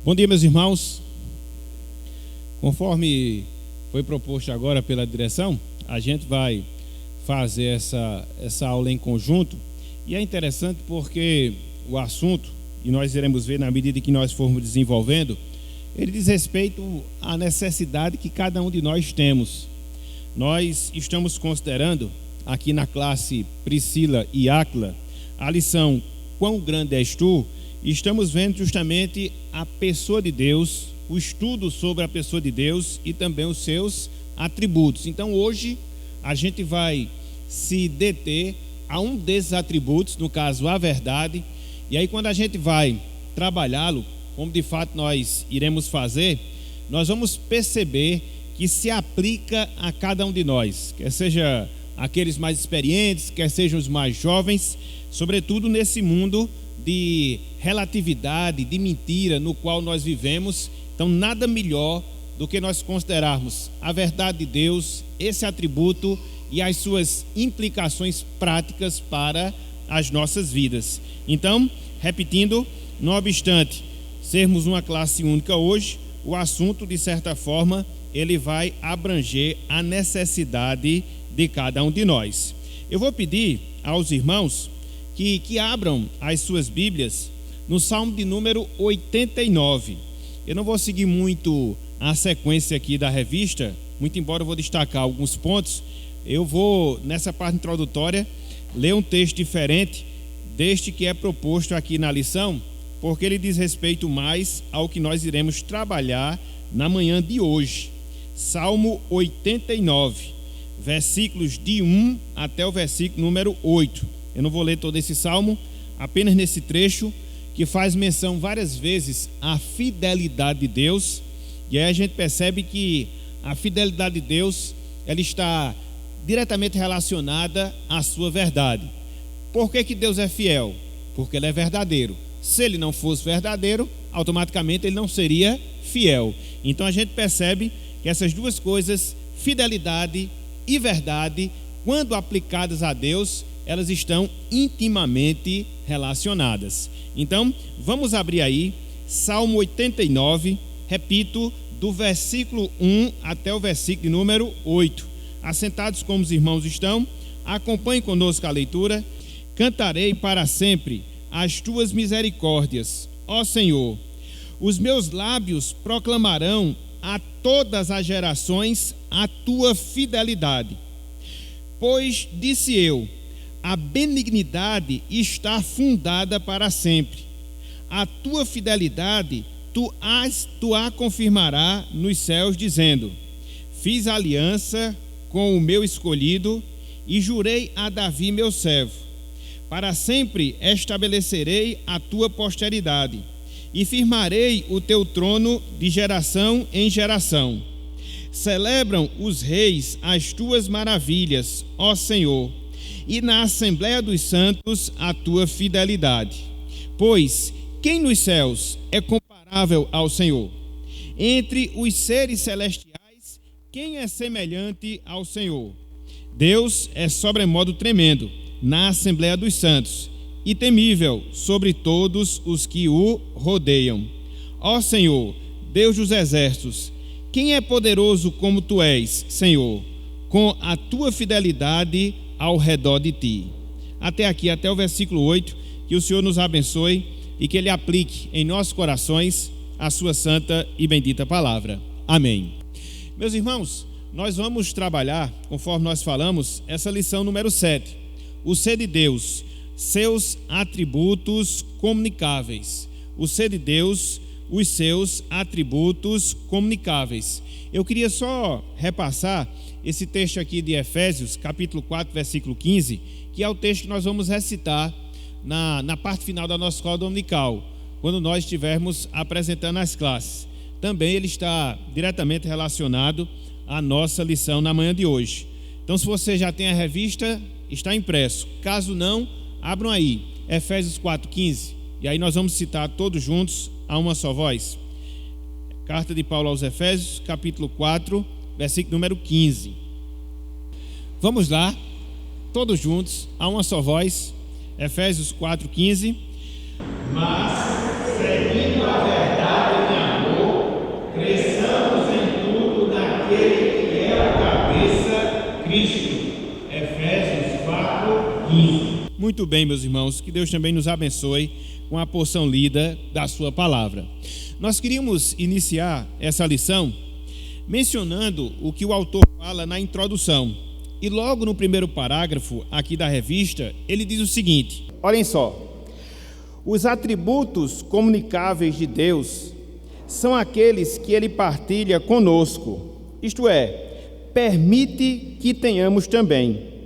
Bom dia, meus irmãos. Conforme foi proposto agora pela direção, a gente vai fazer essa aula em conjunto. E é interessante porque o assunto, e nós iremos ver na medida que nós formos desenvolvendo, ele diz respeito à necessidade que cada um de nós temos. Nós estamos considerando aqui na classe Priscila e Áquila a lição Quão Grande És Tu. E estamos vendo justamente a pessoa de Deus, o estudo sobre a pessoa de Deus e também os seus atributos. Então hoje a gente vai se deter a um desses atributos, no caso a verdade, e aí quando a gente vai trabalhá-lo, como de fato nós iremos fazer, nós vamos perceber que se aplica a cada um de nós, quer seja aqueles mais experientes, quer sejam os mais jovens, sobretudo nesse mundo de relatividade, de mentira no qual nós vivemos. Então nada melhor do que nós considerarmos a verdade de Deus, esse atributo e as suas implicações práticas para as nossas vidas. Então, repetindo, não obstante sermos uma classe única hoje, o assunto, de certa forma, ele vai abranger a necessidade de cada um de nós. Eu vou pedir aos irmãos que abram as suas Bíblias no Salmo de número 89. Eu não vou seguir muito a sequência aqui da revista, muito embora eu vou destacar alguns pontos. Eu vou, nessa parte introdutória, ler um texto diferente deste que é proposto aqui na lição, porque ele diz respeito mais ao que nós iremos trabalhar na manhã de hoje. Salmo 89, versículos de 1 até o versículo número 8. Eu não vou ler todo esse salmo, apenas nesse trecho que faz menção várias vezes à fidelidade de Deus. E aí a gente percebe que a fidelidade de Deus, ela está diretamente relacionada à sua verdade. Por que Deus é fiel? Porque ele é verdadeiro. Se ele não fosse verdadeiro, automaticamente ele não seria fiel. Então a gente percebe que essas duas coisas, fidelidade e verdade, quando aplicadas a Deus, elas estão intimamente relacionadas. Então, vamos abrir aí, Salmo 89, repito, do versículo 1 até o versículo número 8. Assentados como os irmãos estão, acompanhem conosco a leitura. Cantarei para sempre as tuas misericórdias, ó Senhor. Os meus lábios proclamarão a todas as gerações a tua fidelidade. Pois, disse eu, a benignidade está fundada para sempre. A tua fidelidade tu a confirmará nos céus, dizendo: fiz aliança com o meu escolhido e jurei a Davi meu servo. Para sempre estabelecerei a tua posteridade e firmarei o teu trono de geração em geração. Celebram os reis as tuas maravilhas, ó Senhor, e na Assembleia dos Santos a tua fidelidade. Pois quem nos céus é comparável ao Senhor? Entre os seres celestiais, quem é semelhante ao Senhor? Deus é sobremodo tremendo na Assembleia dos Santos e temível sobre todos os que o rodeiam. Ó Senhor, Deus dos exércitos, quem é poderoso como tu és, Senhor, com a tua fidelidade ao redor de ti. Até aqui, até o versículo 8, que o Senhor nos abençoe e que Ele aplique em nossos corações a sua santa e bendita palavra. Amém. Meus irmãos, nós vamos trabalhar, conforme nós falamos, essa lição número 7. O ser de Deus, seus atributos comunicáveis. O ser de Deus, os seus atributos comunicáveis. Eu queria só repassar esse texto aqui de Efésios, capítulo 4, versículo 15, que é o texto que nós vamos recitar na parte final da nossa escola dominical, quando nós estivermos apresentando as classes. Também ele está diretamente relacionado à nossa lição na manhã de hoje. Então, se você já tem a revista, está impresso. Caso não, abram aí, Efésios 4,15, e aí nós vamos citar todos juntos a uma só voz. Carta de Paulo aos Efésios, capítulo 4, versículo número 15. Vamos lá, todos juntos, a uma só voz. Efésios 4,15. Mas, seguindo a verdade em Muito bem, meus irmãos, que Deus também nos abençoe com a porção lida da sua palavra. Nós queríamos iniciar essa lição mencionando o que o autor fala na introdução. E logo no primeiro parágrafo aqui da revista, ele diz o seguinte: olhem só, os atributos comunicáveis de Deus são aqueles que ele partilha conosco, isto é, permite que tenhamos também.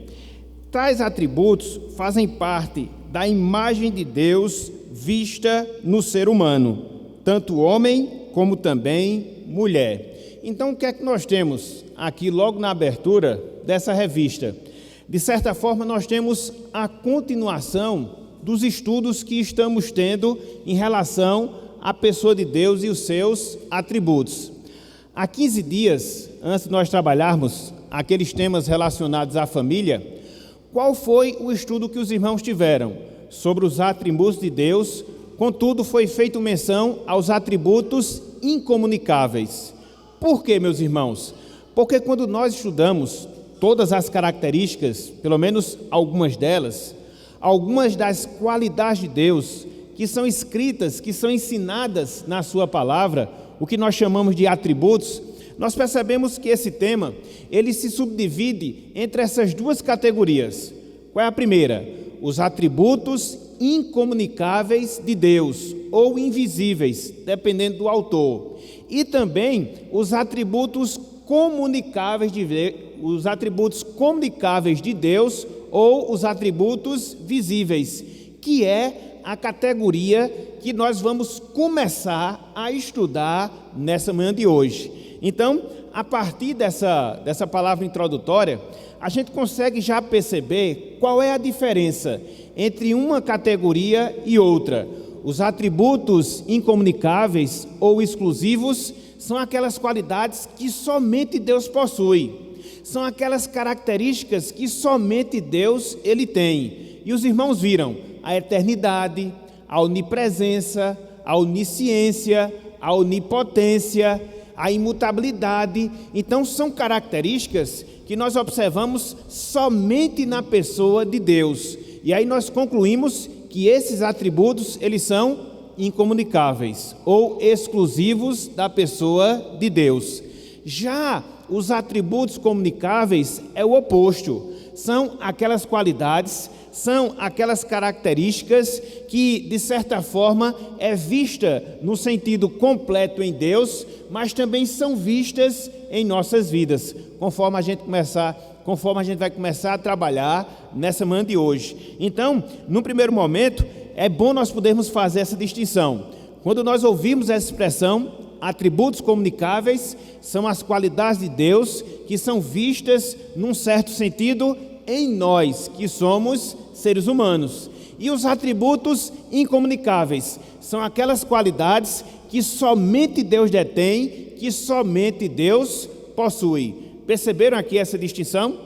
Tais atributos fazem parte da imagem de Deus vista no ser humano, tanto homem como também mulher. Então, o que é que nós temos aqui logo na abertura dessa revista? De certa forma, nós temos a continuação dos estudos que estamos tendo em relação à pessoa de Deus e os seus atributos. Há 15 dias, antes de nós trabalharmos aqueles temas relacionados à família, qual foi o estudo que os irmãos tiveram sobre os atributos de Deus? Contudo, foi feita menção aos atributos incomunicáveis. Por quê, meus irmãos? Porque quando nós estudamos todas as características, pelo menos algumas delas, algumas das qualidades de Deus que são escritas, que são ensinadas na sua palavra, o que nós chamamos de atributos, nós percebemos que esse tema, ele se subdivide entre essas duas categorias. Qual é a primeira? Os atributos incomunicáveis de Deus, ou invisíveis, dependendo do autor. E também os atributos comunicáveis de Deus, ou os atributos visíveis, que é a categoria que nós vamos começar a estudar nessa manhã de hoje. Então, a partir dessa palavra introdutória, a gente consegue já perceber qual é a diferença entre uma categoria e outra. Os atributos incomunicáveis ou exclusivos são aquelas qualidades que somente Deus possui. São aquelas características que somente Deus ele tem. E os irmãos viram a eternidade, a onipresença, a onisciência, a onipotência, a imutabilidade. Então são características que nós observamos somente na pessoa de Deus. E aí nós concluímos que esses atributos eles são incomunicáveis ou exclusivos da pessoa de Deus. Já os atributos comunicáveis é o oposto. São aquelas qualidades, são aquelas características que, de certa forma, é vista no sentido completo em Deus, mas também são vistas em nossas vidas, conforme a gente vai começar a trabalhar nessa manhã de hoje. Então, no primeiro momento, é bom nós podermos fazer essa distinção. Quando nós ouvimos essa expressão, atributos comunicáveis são as qualidades de Deus que são vistas, num certo sentido, em nós, que somos seres humanos. E os atributos incomunicáveis são aquelas qualidades que somente Deus detém, que somente Deus possui. Perceberam aqui essa distinção?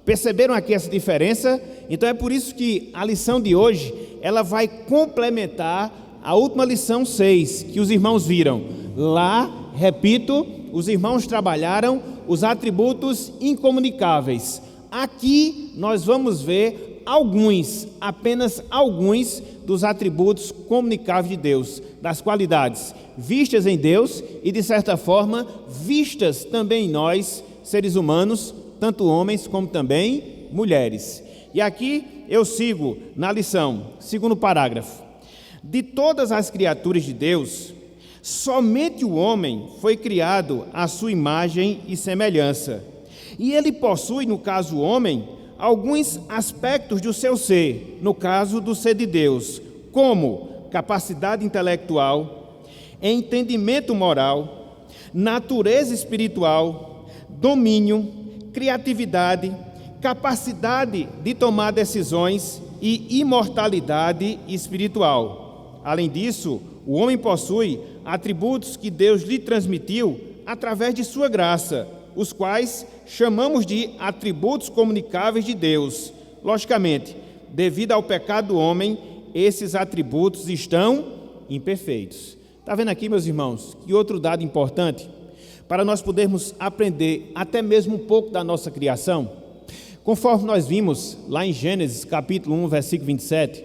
Perceberam aqui essa diferença? Então é por isso que a lição de hoje, ela vai complementar a última lição 6, que os irmãos viram. Lá, repito, os irmãos trabalharam os atributos incomunicáveis. Aqui nós vamos ver apenas alguns dos atributos comunicáveis de Deus, das qualidades vistas em Deus e, de certa forma, vistas também em nós, seres humanos, tanto homens como também mulheres. E aqui eu sigo na lição, segundo parágrafo. De todas as criaturas de Deus, somente o homem foi criado à sua imagem e semelhança. E ele possui, no caso o homem, alguns aspectos do seu ser, no caso do ser de Deus, como capacidade intelectual, entendimento moral, natureza espiritual, domínio, criatividade, capacidade de tomar decisões e imortalidade espiritual. Além disso, o homem possui atributos que Deus lhe transmitiu através de sua graça, os quais chamamos de atributos comunicáveis de Deus. Logicamente, devido ao pecado do homem, esses atributos estão imperfeitos. Está vendo aqui, meus irmãos, que outro dado importante, para nós podermos aprender até mesmo um pouco da nossa criação? Conforme nós vimos lá em Gênesis capítulo 1, versículo 27,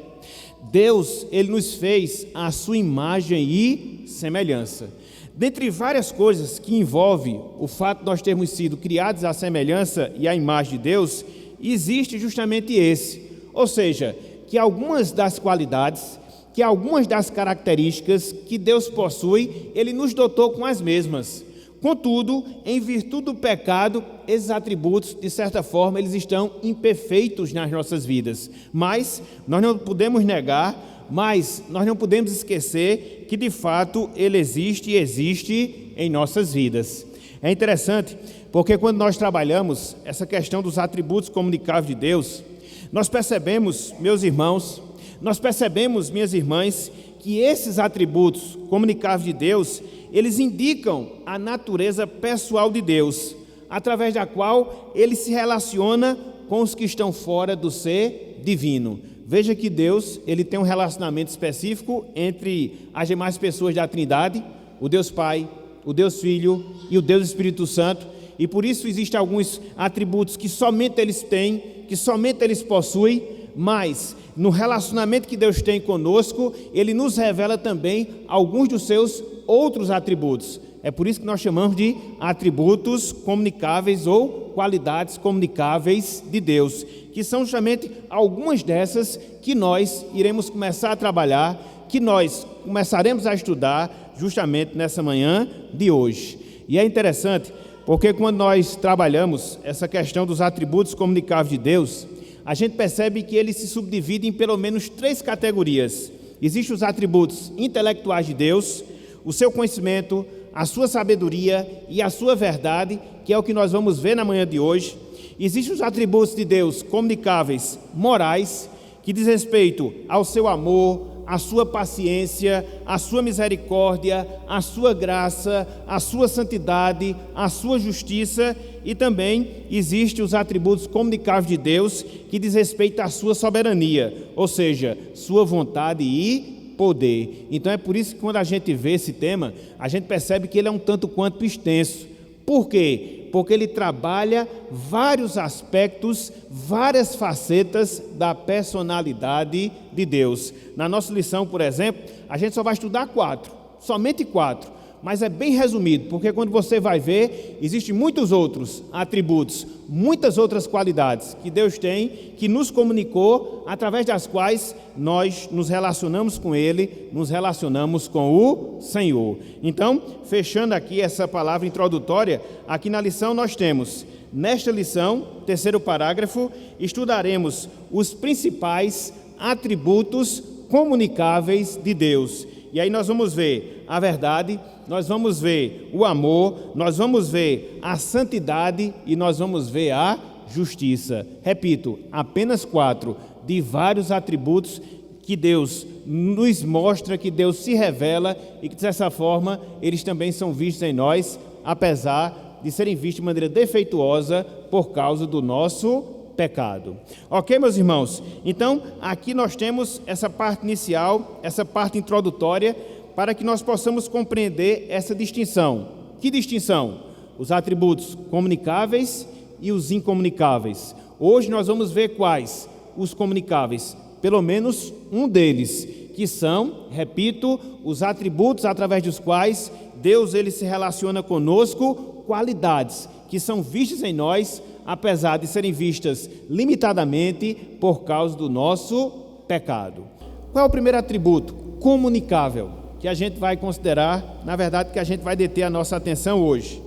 Deus, Ele nos fez a sua imagem e semelhança. Dentre várias coisas que envolve o fato de nós termos sido criados à semelhança e à imagem de Deus, existe justamente esse, ou seja, que algumas das qualidades, que algumas das características que Deus possui, Ele nos dotou com as mesmas. Contudo, em virtude do pecado, esses atributos, de certa forma, eles estão imperfeitos nas nossas vidas. Mas nós não podemos negar, mas nós não podemos esquecer que, de fato, Ele existe e existe em nossas vidas. É interessante, porque quando nós trabalhamos essa questão dos atributos comunicáveis de Deus, nós percebemos, meus irmãos, nós percebemos, minhas irmãs, que esses atributos comunicáveis de Deus, eles indicam a natureza pessoal de Deus, através da qual Ele se relaciona com os que estão fora do ser divino. Veja que Deus, Ele tem um relacionamento específico entre as demais pessoas da Trindade, o Deus Pai, o Deus Filho e o Deus Espírito Santo, e por isso existem alguns atributos que somente eles têm, que somente eles possuem, mas no relacionamento que Deus tem conosco, Ele nos revela também alguns dos seus outros atributos. É por isso que nós chamamos de atributos comunicáveis ou qualidades comunicáveis de Deus, que são justamente algumas dessas que nós iremos começar a trabalhar, que nós começaremos a estudar justamente nessa manhã de hoje. E é interessante, porque quando nós trabalhamos essa questão dos atributos comunicáveis de Deus, a gente percebe que eles se subdividem em pelo menos 3 categorias. Existem os atributos intelectuais de Deus, o seu conhecimento, a sua sabedoria e a sua verdade, que é o que nós vamos ver na manhã de hoje. Existem os atributos de Deus comunicáveis morais, que diz respeito ao seu amor, à sua paciência, à sua misericórdia, à sua graça, à sua santidade, à sua justiça, e também existem os atributos comunicáveis de Deus, que diz respeito à sua soberania, ou seja, sua vontade e poder. Então é por isso que quando a gente vê esse tema, a gente percebe que ele é um tanto quanto extenso. Por quê? Porque ele trabalha vários aspectos, várias facetas da personalidade de Deus. Na nossa lição, por exemplo, a gente só vai estudar 4, somente 4, mas é bem resumido, porque quando você vai ver, existem muitos outros atributos, muitas outras qualidades que Deus tem, que nos comunicou, através das quais nós nos relacionamos com Ele, nos relacionamos com o Senhor. Então, fechando aqui essa palavra introdutória, aqui na lição nós temos, nesta lição, terceiro parágrafo, estudaremos os principais atributos comunicáveis de Deus. E aí nós vamos ver a verdade, nós vamos ver o amor, nós vamos ver a santidade e nós vamos ver a justiça. Repito, apenas 4 de vários atributos que Deus nos mostra, que Deus se revela e que dessa forma eles também são vistos em nós, apesar de serem vistos de maneira defeituosa por causa do nosso pecado. Ok, meus irmãos? Então, aqui nós temos essa parte inicial, essa parte introdutória, para que nós possamos compreender essa distinção. Que distinção? Os atributos comunicáveis e os incomunicáveis. Hoje nós vamos ver quais? Os comunicáveis, pelo menos um deles, que são, repito, os atributos através dos quais Deus ele se relaciona conosco, qualidades que são vistas em nós, apesar de serem vistas limitadamente por causa do nosso pecado. Qual é o primeiro atributo? Comunicável, que a gente vai considerar, na verdade, que a gente vai deter a nossa atenção hoje.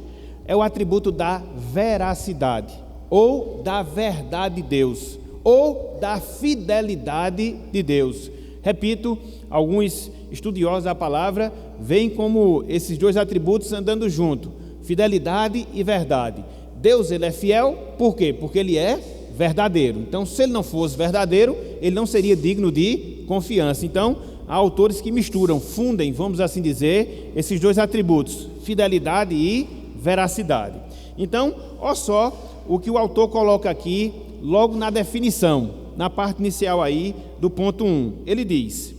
É o atributo da veracidade, ou da verdade de Deus, ou da fidelidade de Deus. Repito, alguns estudiosos da palavra veem como esses dois atributos andando junto, fidelidade e verdade. Deus ele é fiel, por quê? Porque ele é verdadeiro. Então, se ele não fosse verdadeiro, ele não seria digno de confiança. Então, há autores que misturam, fundem, vamos assim dizer, esses dois atributos, fidelidade e veracidade. Então, olha só o que o autor coloca aqui, logo na definição, na parte inicial aí do ponto 1. Ele diz: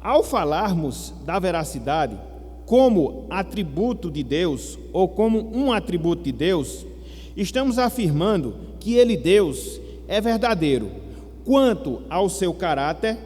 ao falarmos da veracidade como atributo de Deus, ou como um atributo de Deus, estamos afirmando que Ele, Deus, é verdadeiro quanto ao seu caráter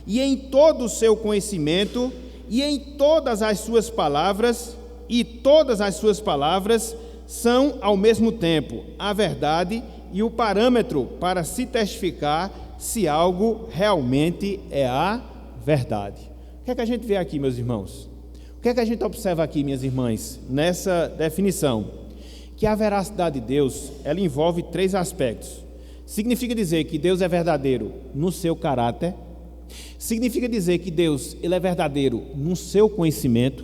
e em todo o seu conhecimento e em todas as suas palavras, e todas as suas palavras são ao mesmo tempo a verdade e o parâmetro para se testificar se algo realmente é a verdade. O que é que a gente vê aqui, meus irmãos? O que é que a gente observa aqui, minhas irmãs, nessa definição? Que a veracidade de Deus, ela envolve 3 aspectos. Significa dizer que Deus é verdadeiro no seu caráter, significa dizer que Deus ele é verdadeiro no seu conhecimento,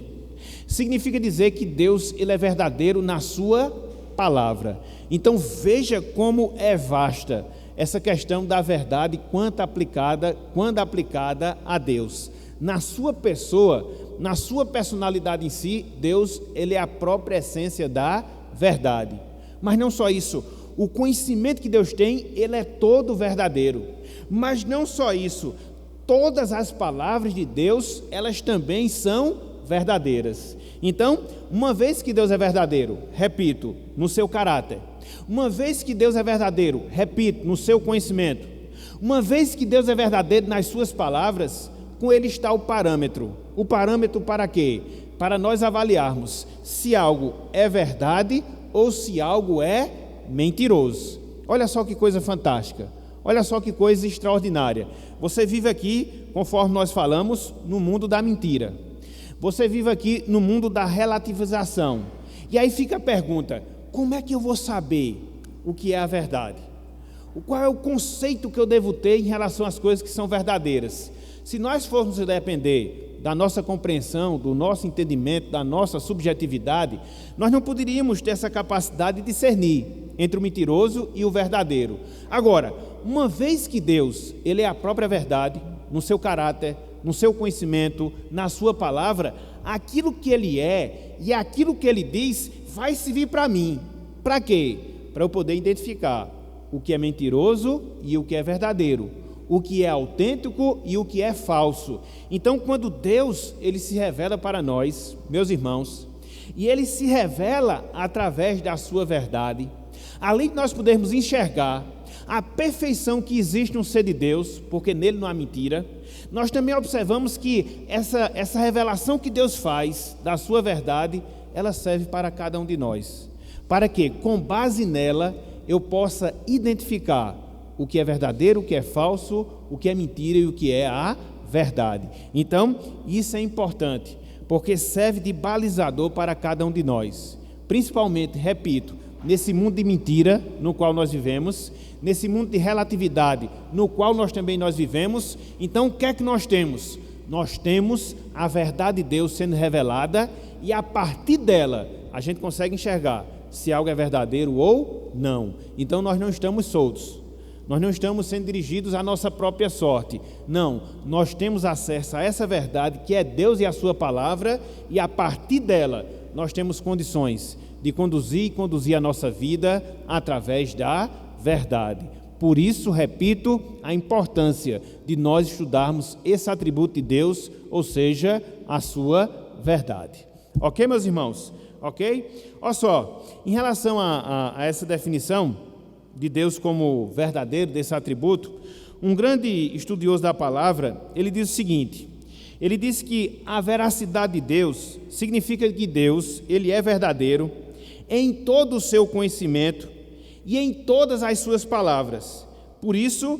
significa dizer que Deus ele é verdadeiro na sua palavra. Então veja como é vasta essa questão da verdade quando aplicada a Deus. Na sua pessoa, na sua personalidade em si, Deus ele é a própria essência da verdade. Mas não só isso, o conhecimento que Deus tem, ele é todo verdadeiro. Mas não só isso, todas as palavras de Deus, elas também são verdadeiras. Então, uma vez que Deus é verdadeiro, repito, no seu caráter, uma vez que Deus é verdadeiro, repito, no seu conhecimento, uma vez que Deus é verdadeiro nas suas palavras, com ele está o parâmetro. O parâmetro para quê? Para nós avaliarmos se algo é verdade ou se algo é mentiroso. Olha só que coisa fantástica, olha só que coisa extraordinária. Você vive aqui, conforme nós falamos, no mundo da mentira. Você vive aqui no mundo da relativização. E aí fica a pergunta, como é que eu vou saber o que é a verdade? Qual é o conceito que eu devo ter em relação às coisas que são verdadeiras? Se nós formos depender da nossa compreensão, do nosso entendimento, da nossa subjetividade, nós não poderíamos ter essa capacidade de discernir entre o mentiroso e o verdadeiro. Agora, uma vez que Deus, ele é a própria verdade, no seu caráter, no seu conhecimento, na sua palavra, aquilo que ele é e aquilo que ele diz vai servir para mim. Para quê? Para eu poder identificar o que é mentiroso e o que é verdadeiro, o que é autêntico e o que é falso. Então, quando Deus ele se revela para nós, meus irmãos, e ele se revela através da sua verdade, além de nós podermos enxergar a perfeição que existe no ser de Deus, porque nele não há mentira, nós também observamos que essa revelação que Deus faz da sua verdade, ela serve para cada um de nós, para que, com base nela, eu possa identificar o que é verdadeiro, o que é falso, o que é mentira e o que é a verdade. Então, isso é importante, porque serve de balizador para cada um de nós, principalmente, repito, nesse mundo de mentira no qual nós vivemos, nesse mundo de relatividade no qual nós também vivemos. Então, o que é que nós temos? Nós temos a verdade de Deus sendo revelada e a partir dela a gente consegue enxergar se algo é verdadeiro ou não. Então, nós não estamos soltos. Nós não estamos sendo dirigidos à nossa própria sorte. Não, nós temos acesso a essa verdade que é Deus e a sua palavra, e a partir dela nós temos condições de conduzir a nossa vida através da verdade. Por isso, repito, a importância de nós estudarmos esse atributo de Deus, ou seja, a sua verdade. Ok, meus irmãos? Ok? Olha só, em relação a essa definição de Deus como verdadeiro, desse atributo, um grande estudioso da palavra, ele diz o seguinte, ele diz que a veracidade de Deus significa que Deus, ele é verdadeiro em todo o seu conhecimento e em todas as suas palavras. Por isso,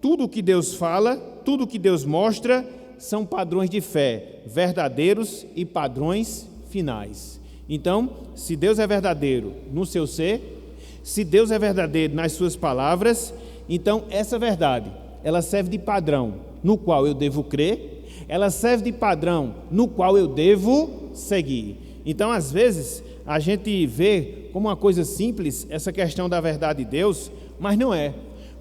tudo o que Deus fala, tudo o que Deus mostra, são padrões de fé verdadeiros e padrões finais. Então, se Deus é verdadeiro no seu ser, se Deus é verdadeiro nas suas palavras, então essa verdade, ela serve de padrão no qual eu devo crer, ela serve de padrão no qual eu devo seguir. Então, às vezes, a gente vê como uma coisa simples essa questão da verdade de Deus, mas não é.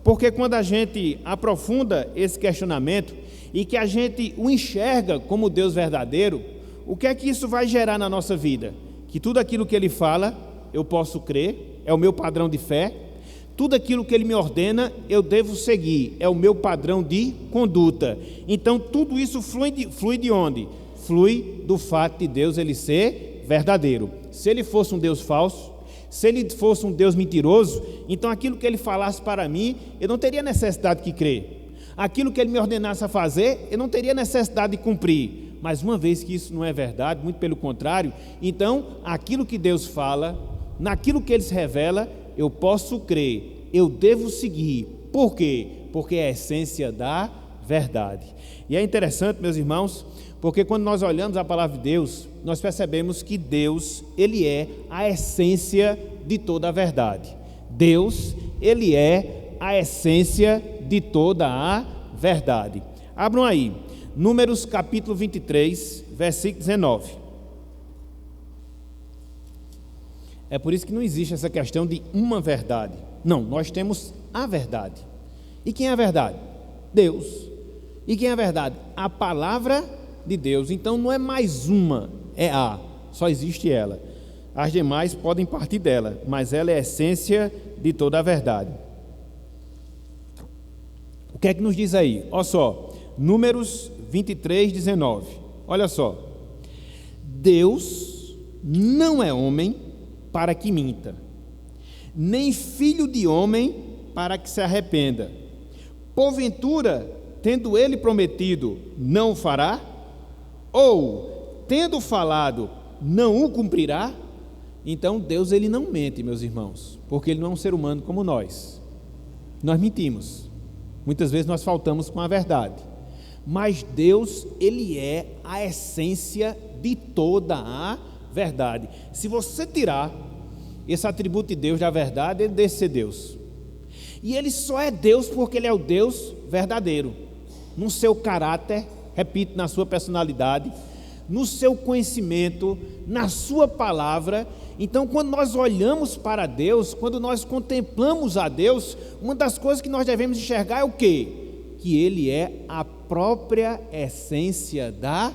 Porque quando a gente aprofunda esse questionamento e que a gente o enxerga como Deus verdadeiro, o que é que isso vai gerar na nossa vida? Que tudo aquilo que Ele fala, eu posso crer, é o meu padrão de fé. Tudo aquilo que Ele me ordena, eu devo seguir, é o meu padrão de conduta. Então, tudo isso flui de onde? Flui do fato de Deus Ele ser verdadeiro. Se Ele fosse um Deus falso, Se ele fosse um Deus mentiroso, então aquilo que ele falasse para mim, eu não teria necessidade de crer. Aquilo que ele me ordenasse a fazer, eu não teria necessidade de cumprir. Mas uma vez que isso não é verdade, muito pelo contrário, então aquilo que Deus fala, naquilo que ele se revela, eu posso crer, eu devo seguir. Por quê? Porque é a essência da verdade. E é interessante, meus irmãos, porque quando nós olhamos a palavra de Deus, nós percebemos que Deus, ele é a essência de toda a verdade. Deus, ele é a essência de toda a verdade. Abram aí, Números capítulo 23, versículo 19. É por isso que não existe essa questão de uma verdade. Não, nós temos a verdade. E quem é a verdade? Deus. E quem é a verdade? A palavra de Deus. Então não é mais uma, é a, só existe ela. As demais podem partir dela, mas ela é a essência de toda a verdade. O que é que nos diz aí? Olha só, Números 23, 19. Olha só. Deus não é homem para que minta, nem filho de homem para que se arrependa. Porventura, tendo ele prometido, não o fará? Ou, tendo falado, não o cumprirá? Então, Deus, ele não mente, meus irmãos, porque ele não é um ser humano como nós. Nós mentimos. Muitas vezes nós faltamos com a verdade. Mas Deus, ele é a essência de toda a verdade. Se você tirar esse atributo de Deus da verdade, ele deixa de ser Deus. E ele só é Deus porque ele é o Deus verdadeiro. No seu caráter, repito, na sua personalidade, no seu conhecimento, na sua palavra. Então, quando nós olhamos para Deus, quando nós contemplamos a Deus, uma das coisas que nós devemos enxergar é o quê? Que ele é a própria essência da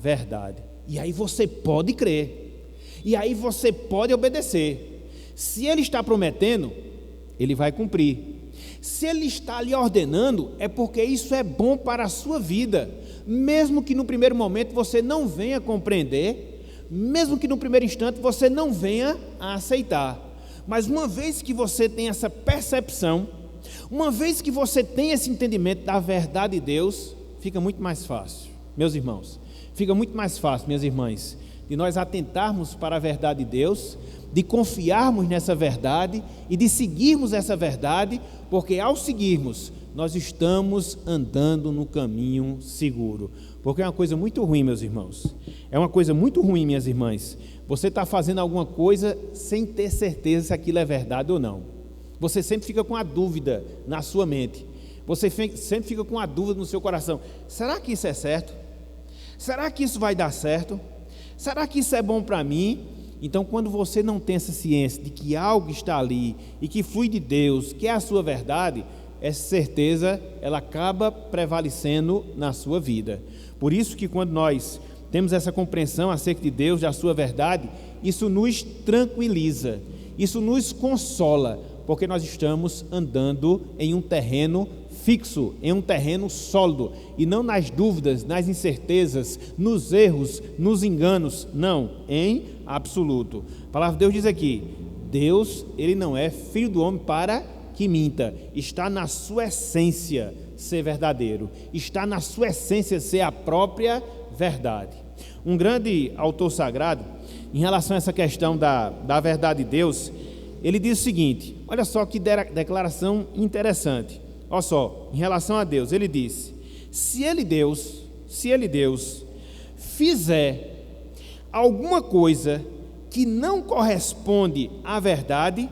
verdade. E aí você pode crer. E aí você pode obedecer. Se ele está prometendo, ele vai cumprir. Se ele está lhe ordenando, é porque isso é bom para a sua vida. Mesmo que no primeiro momento você não venha compreender, mesmo que no primeiro instante você não venha a aceitar. Mas uma vez que você tem essa percepção, uma vez que você tem esse entendimento da verdade de Deus, fica muito mais fácil, meus irmãos, fica muito mais fácil, minhas irmãs, de nós atentarmos para a verdade de Deus, de confiarmos nessa verdade e de seguirmos essa verdade, porque ao seguirmos, nós estamos andando no caminho seguro. Porque é uma coisa muito ruim, meus irmãos, é uma coisa muito ruim, minhas irmãs, você está fazendo alguma coisa sem ter certeza se aquilo é verdade ou não. Você sempre fica com a dúvida na sua mente, você sempre fica com a dúvida no seu coração: será que isso é certo? Será que isso vai dar certo? Será que isso é bom para mim? Então, quando você não tem essa ciência de que algo está ali e que flui de Deus, que é a sua verdade, essa certeza ela acaba prevalecendo na sua vida. Por isso que quando nós temos essa compreensão acerca de Deus, da sua verdade, isso nos tranquiliza, isso nos consola, porque nós estamos andando em um terreno fixo, em um terreno sólido, e não nas dúvidas, nas incertezas, nos erros, nos enganos, não, em absoluto. A palavra de Deus diz aqui: Deus, ele não é filho do homem para que minta, está na sua essência ser verdadeiro, está na sua essência ser a própria verdade. Um grande autor sagrado, em relação a essa questão da verdade de Deus, ele diz o seguinte, olha só que declaração interessante, olha só, em relação a Deus, ele disse: se ele Deus fizer alguma coisa que não corresponde à verdade,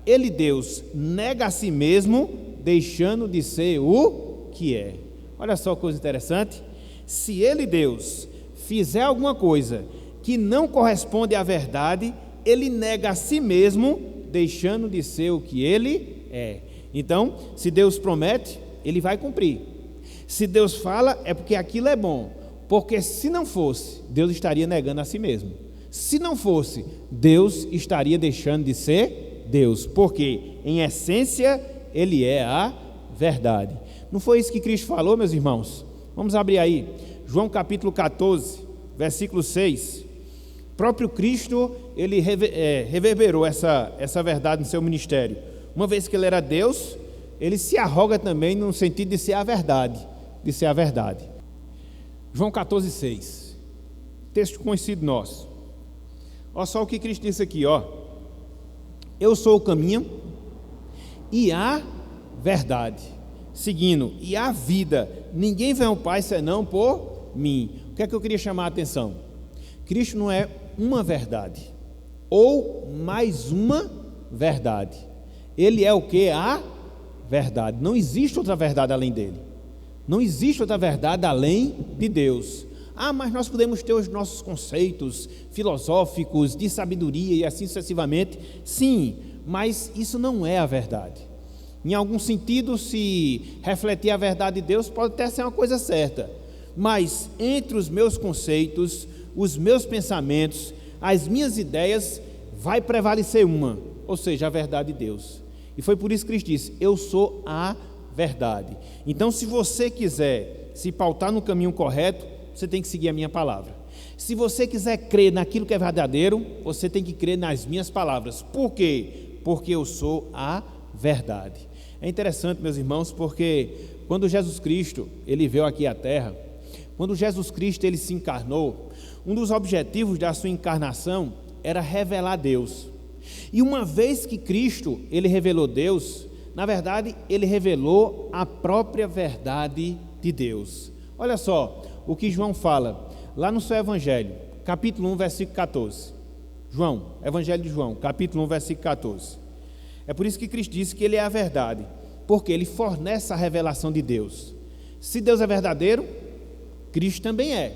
ele Deus nega a si mesmo, deixando de ser o que é. Olha só que coisa interessante, se ele Deus fizer alguma coisa que não corresponde à verdade, ele nega a si mesmo, deixando de ser o que ele é. Então, se Deus promete, ele vai cumprir. Se Deus fala, é porque aquilo é bom. Porque se não fosse, Deus estaria negando a si mesmo. Se não fosse, Deus estaria deixando de ser Deus. Porque, em essência, ele é a verdade. Não foi isso que Cristo falou, meus irmãos? Vamos abrir aí, João capítulo 14, versículo 6. próprio Cristo, ele reverberou essa verdade no seu ministério. Uma vez que ele era Deus, ele se arroga também no sentido de ser a verdade, João 14,6, texto conhecido nosso. Olha só o que Cristo disse aqui, ó. Eu sou o caminho e a verdade, seguindo, e a vida. Ninguém vem ao Pai senão por mim. O que é que eu queria chamar a atenção? Cristo não é uma verdade, ou mais uma verdade. Ele é o que? A verdade. Não existe outra verdade além dele. Não existe outra verdade além de Deus. Mas nós podemos ter os nossos conceitos filosóficos, de sabedoria e assim sucessivamente. Sim, mas isso não é a verdade. Em algum sentido, se refletir a verdade de Deus, pode até ser uma coisa certa. Mas entre os meus conceitos, os meus pensamentos, as minhas ideias, vai prevalecer uma, ou seja, a verdade de Deus. E foi por isso que Cristo disse, eu sou a verdade. Então, se você quiser se pautar no caminho correto, você tem que seguir a minha palavra. Se você quiser crer naquilo que é verdadeiro, você tem que crer nas minhas palavras. Por quê? Porque eu sou a verdade. É interessante, meus irmãos, porque quando Jesus Cristo, ele veio aqui à terra, quando Jesus Cristo, ele se encarnou, um dos objetivos da sua encarnação era revelar Deus. E uma vez que Cristo, ele revelou Deus, na verdade, ele revelou a própria verdade de Deus. Olha só o que João fala lá no seu Evangelho, capítulo 1, versículo 14. João, Evangelho de João, capítulo 1, versículo 14. É por isso que Cristo disse que ele é a verdade, porque ele fornece a revelação de Deus. Se Deus é verdadeiro, Cristo também é,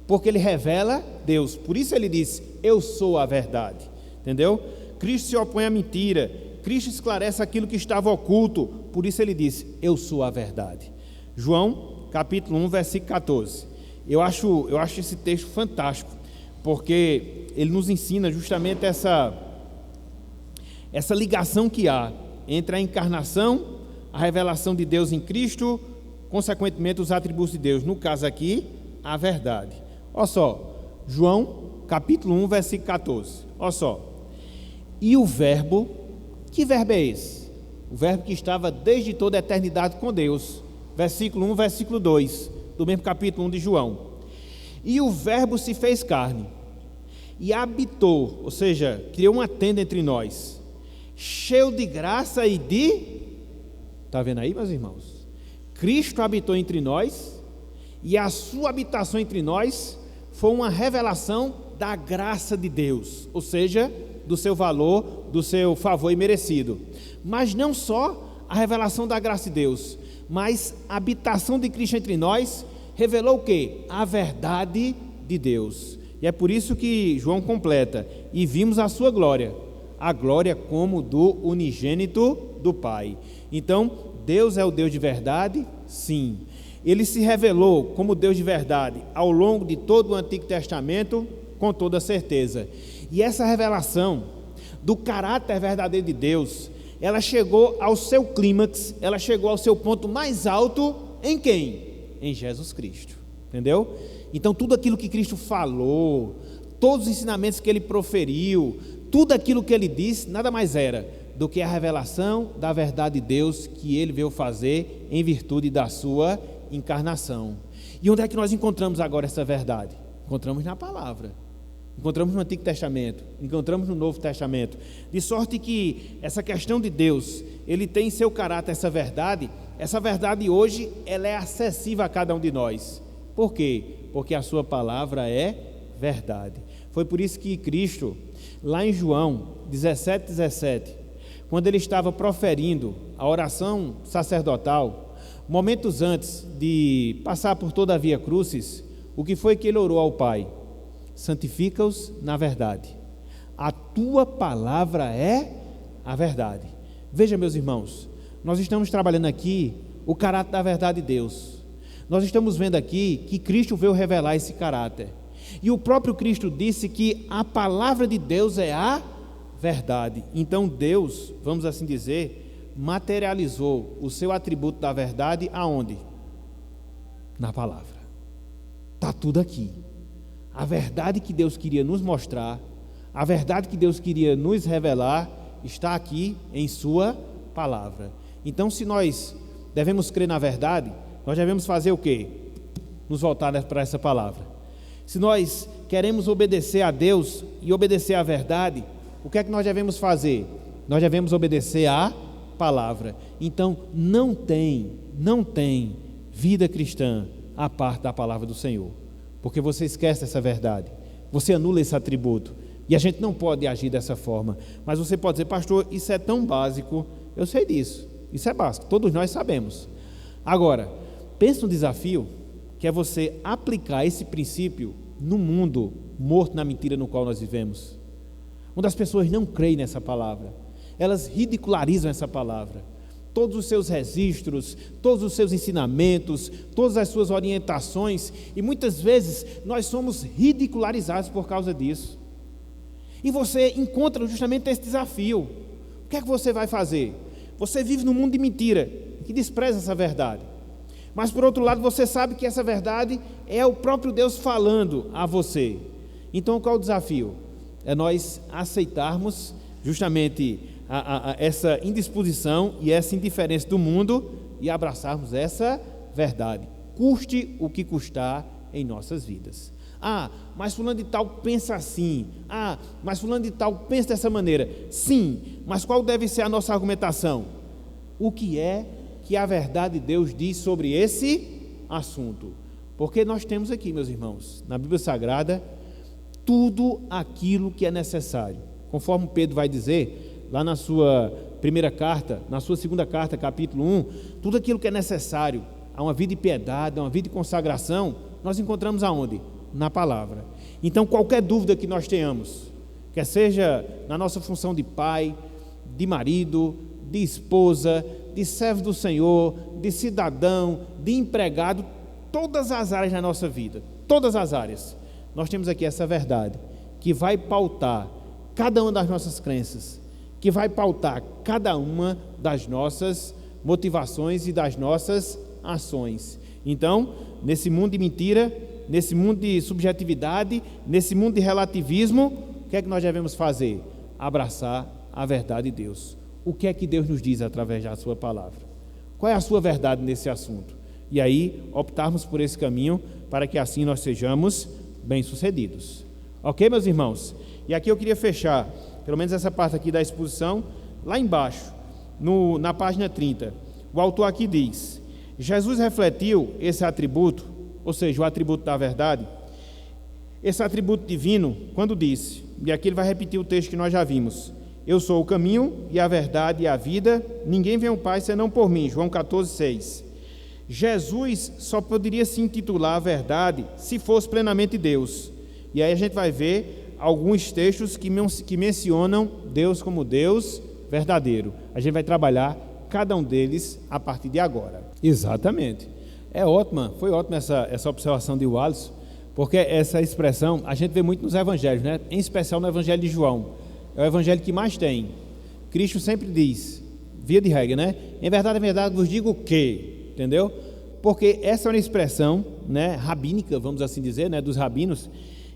porque ele revela Deus. Por isso ele disse, eu sou a verdade. Entendeu? Cristo se opõe à mentira, Cristo esclarece aquilo que estava oculto, por isso ele disse, eu sou a verdade. João, capítulo 1, versículo 14. Eu acho esse texto fantástico, porque ele nos ensina justamente essa ligação que há entre a encarnação, a revelação de Deus em Cristo, consequentemente os atributos de Deus, no caso aqui, a verdade. Olha só, João, capítulo 1, versículo 14. Olha só. E o verbo, que verbo é esse? O verbo que estava desde toda a eternidade com Deus. Versículo 1, versículo 2, do mesmo capítulo 1 de João. E o verbo se fez carne e habitou, ou seja, criou uma tenda entre nós, cheio de graça e de... Está vendo aí, meus irmãos? Cristo habitou entre nós e a sua habitação entre nós foi uma revelação da graça de Deus, ou seja, do seu valor, do seu favor imerecido. Mas não só a revelação da graça de Deus, mas a habitação de Cristo entre nós revelou o quê? A verdade de Deus. E é por isso que João completa, e vimos a sua glória, a glória como do unigênito do Pai. Então, Deus é o Deus de verdade? Sim. Ele se revelou como Deus de verdade ao longo de todo o Antigo Testamento, com toda certeza. E essa revelação do caráter verdadeiro de Deus, ela chegou ao seu clímax, ela chegou ao seu ponto mais alto em quem? Em Jesus Cristo, entendeu? Então tudo aquilo que Cristo falou, todos os ensinamentos que ele proferiu, tudo aquilo que ele disse, nada mais era do que a revelação da verdade de Deus que ele veio fazer em virtude da sua encarnação. E onde é que nós encontramos agora essa verdade? Encontramos na palavra. Encontramos no Antigo Testamento, encontramos no Novo Testamento, de sorte que essa questão de Deus, ele tem em seu caráter essa verdade hoje, ela é acessível a cada um de nós. Por quê? Porque a sua palavra é verdade. Foi por isso que Cristo, lá em João 17:17, quando ele estava proferindo a oração sacerdotal, momentos antes de passar por toda a via crucis, o que foi que ele orou ao Pai? Santifica-os na verdade, a tua palavra é a verdade. Veja, meus irmãos, nós estamos trabalhando aqui o caráter da verdade de Deus. Nós estamos vendo aqui que Cristo veio revelar esse caráter, e o próprio Cristo disse que a palavra de Deus é a verdade. Então Deus, vamos assim dizer, materializou o seu atributo da verdade aonde? Na palavra. Está tudo aqui. A verdade que Deus queria nos mostrar, a verdade que Deus queria nos revelar, está aqui em sua palavra. Então, se nós devemos crer na verdade, nós devemos fazer o quê? Nos voltar para essa palavra. Se nós queremos obedecer a Deus e obedecer à verdade, o que é que nós devemos fazer? Nós devemos obedecer à palavra. Então, não tem vida cristã à parte da palavra do Senhor, porque você esquece essa verdade, você anula esse atributo, e a gente não pode agir dessa forma. Mas você pode dizer: pastor, isso é tão básico. Eu sei disso, isso é básico, todos nós sabemos. Agora, pense no desafio que é você aplicar esse princípio no mundo morto na mentira no qual nós vivemos, onde as pessoas não creem nessa palavra, elas ridicularizam essa palavra. Todos os seus registros, todos os seus ensinamentos, todas as suas orientações, e muitas vezes nós somos ridicularizados por causa disso. E você encontra justamente esse desafio. O que é que você vai fazer? Você vive num mundo de mentira, que despreza essa verdade. Mas por outro lado, você sabe que essa verdade é o próprio Deus falando a você. Então, qual é o desafio? É nós aceitarmos justamente essa indisposição e essa indiferença do mundo e abraçarmos essa verdade, custe o que custar em nossas vidas. Mas fulano de tal pensa assim. Mas fulano de tal pensa dessa maneira. Sim, mas qual deve ser a nossa argumentação? O que é que a verdade de Deus diz sobre esse assunto? Porque nós temos aqui, meus irmãos, na Bíblia Sagrada, tudo aquilo que é necessário. Conforme Pedro vai dizer lá na sua primeira carta, na sua segunda carta, capítulo 1, tudo aquilo que é necessário a uma vida de piedade, a uma vida de consagração, nós encontramos aonde? Na palavra. Então, qualquer dúvida que nós tenhamos, quer seja na nossa função de pai, de marido, de esposa, de servo do Senhor, de cidadão, de empregado, todas as áreas da nossa vida, todas as áreas, nós temos aqui essa verdade, que vai pautar cada uma das nossas crenças, que vai pautar cada uma das nossas motivações e das nossas ações. Então, nesse mundo de mentira, nesse mundo de subjetividade, nesse mundo de relativismo, o que é que nós devemos fazer? Abraçar a verdade de Deus. O que é que Deus nos diz através da sua palavra? Qual é a sua verdade nesse assunto? E aí, optarmos por esse caminho, para que assim nós sejamos bem-sucedidos. Ok, meus irmãos? E aqui eu queria fechar, pelo menos essa parte aqui da exposição, lá embaixo, na página 30. O autor aqui diz: Jesus refletiu esse atributo, ou seja, o atributo da verdade, esse atributo divino, quando disse, e aqui ele vai repetir o texto que nós já vimos: eu sou o caminho e a verdade e a vida, ninguém vem ao Pai senão por mim. João 14,6. Jesus só poderia se intitular a verdade se fosse plenamente Deus. E aí a gente vai ver alguns textos que mencionam Deus como Deus verdadeiro. A gente vai trabalhar cada um deles a partir de agora. Exatamente. É ótima, foi ótima essa observação de Wallace, porque essa expressão a gente vê muito nos evangelhos, né? Em especial no evangelho de João. É o evangelho que mais tem. Cristo sempre diz, via de regra, né? Em verdade vos digo que, entendeu? Porque essa é uma expressão, né, rabínica, vamos assim dizer, né, dos rabinos,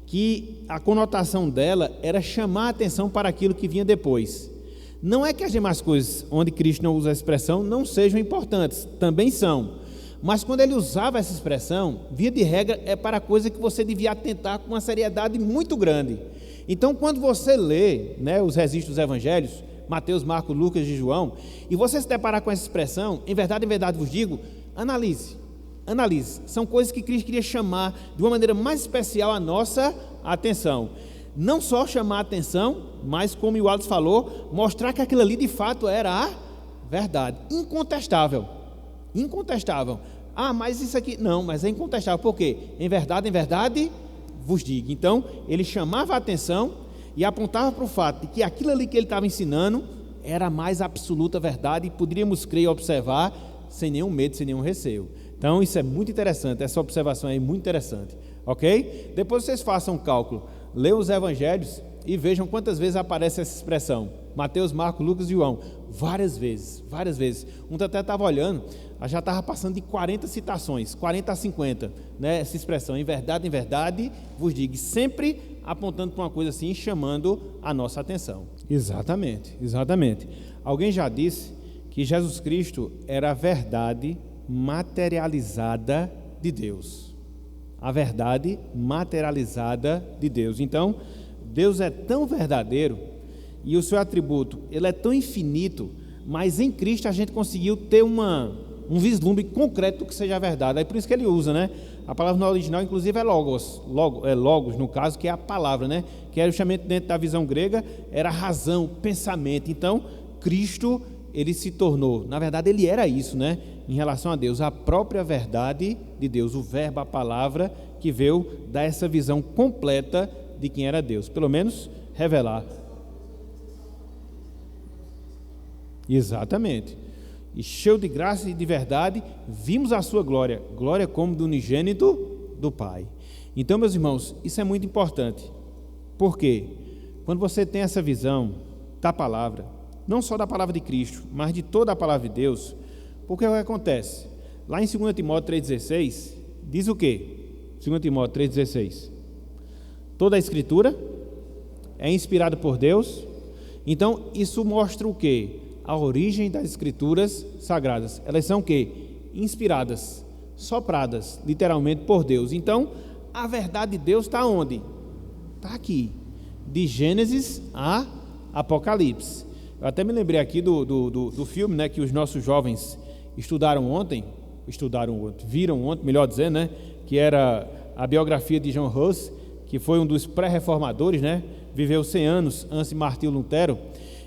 que a conotação dela era chamar a atenção para aquilo que vinha depois. Não é que as demais coisas onde Cristo não usa a expressão não sejam importantes, também são. Mas quando ele usava essa expressão, via de regra, é para coisa que você devia atentar com uma seriedade muito grande. Então, quando você lê, né, os registros dos evangelhos, Mateus, Marcos, Lucas e João, e você se deparar com essa expressão, em verdade vos digo, analise. São coisas que Cristo queria chamar de uma maneira mais especial a nossa atenção. Não só chamar a atenção, mas, como o Wallace falou, mostrar que aquilo ali de fato era a verdade. Incontestável. Mas isso aqui... Não, mas é incontestável. Por quê? Em verdade vos digo. Então, ele chamava a atenção e apontava para o fato de que aquilo ali que ele estava ensinando era a mais absoluta verdade e poderíamos crer e observar sem nenhum medo, sem nenhum receio. Então, isso é muito interessante, essa observação é muito interessante, ok? Depois vocês façam um cálculo, leiam os evangelhos e vejam quantas vezes aparece essa expressão. Mateus, Marcos, Lucas e João. Várias vezes, várias vezes. Até estava olhando, já estava passando de 40 citações, 40 a 50, né? Essa expressão, em verdade, vos digo, sempre apontando para uma coisa assim, chamando a nossa atenção. Exatamente, exatamente. Alguém já disse que Jesus Cristo era a verdade materializada de Deus. A verdade materializada de Deus. Então, Deus é tão verdadeiro e o seu atributo, ele é tão infinito, mas em Cristo a gente conseguiu ter um vislumbre concreto do que seja a verdade. É por isso que ele usa, né? A palavra no original, inclusive, é logos, no caso, que é a palavra, né? Que era justamente dentro da visão grega, era razão, pensamento. Então, Cristo, ele se tornou, na verdade, ele era isso, né? Em relação a Deus, a própria verdade de Deus, o verbo, a palavra, que veio dar essa visão completa de quem era Deus, pelo menos revelar. Exatamente. E cheio de graça e de verdade, vimos a sua glória, glória como do unigênito do Pai. Então, meus irmãos, isso é muito importante. Por quê? Quando você tem essa visão da palavra, não só da palavra de Cristo, mas de toda a palavra de Deus, porque o que acontece? Lá em 2 Timóteo 3,16, diz o quê? 2 Timóteo 3,16. Toda a Escritura é inspirada por Deus. Então, isso mostra o quê? A origem das Escrituras sagradas. Elas são o quê? Inspiradas, sopradas, literalmente, por Deus. Então, a verdade de Deus está onde? Está aqui. De Gênesis a Apocalipse. Eu até me lembrei aqui do filme, né, que os nossos jovens viram ontem, melhor dizer, né, que era a biografia de John Hus, que foi um dos pré-reformadores, né, viveu 100 anos antes de Martinho Lutero.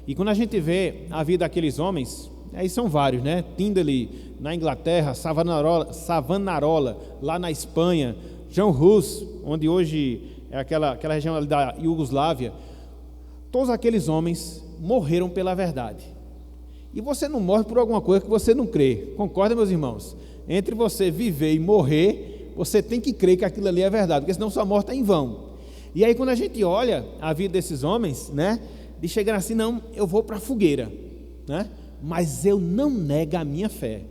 E quando a gente vê a vida daqueles homens, aí são vários, né, Tyndale na Inglaterra, Savonarola lá na Espanha, John Hus, onde hoje é aquela região ali da Iugoslávia, todos aqueles homens morreram pela verdade. E você não morre por alguma coisa que você não crê. Concorda, meus irmãos? Entre você viver e morrer, você tem que crer que aquilo ali é verdade, porque senão sua morte é em vão. E aí quando a gente olha a vida desses homens, né, de chegar assim, não, eu vou para a fogueira, né, mas eu não nego a minha fé.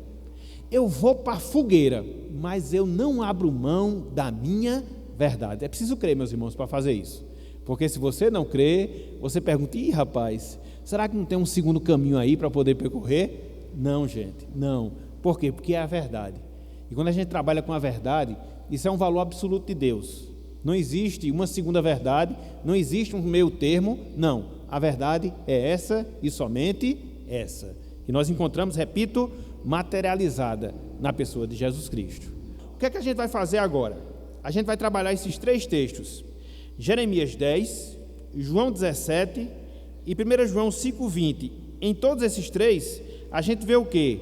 Eu vou para a fogueira, mas eu não abro mão da minha verdade. É preciso crer, meus irmãos, para fazer isso. Porque se você não crê, você pergunta, rapaz, será que não tem um segundo caminho aí para poder percorrer? Não, gente, não. Por quê? Porque é a verdade. E quando a gente trabalha com a verdade, isso é um valor absoluto de Deus. Não existe uma segunda verdade, não existe um meio termo, não. A verdade é essa e somente essa. E nós encontramos, repito, materializada na pessoa de Jesus Cristo. O que é que a gente vai fazer agora? A gente vai trabalhar esses 3 textos. Jeremias 10, João 17 e 1 João 5,20. Em todos esses 3, a gente vê o quê?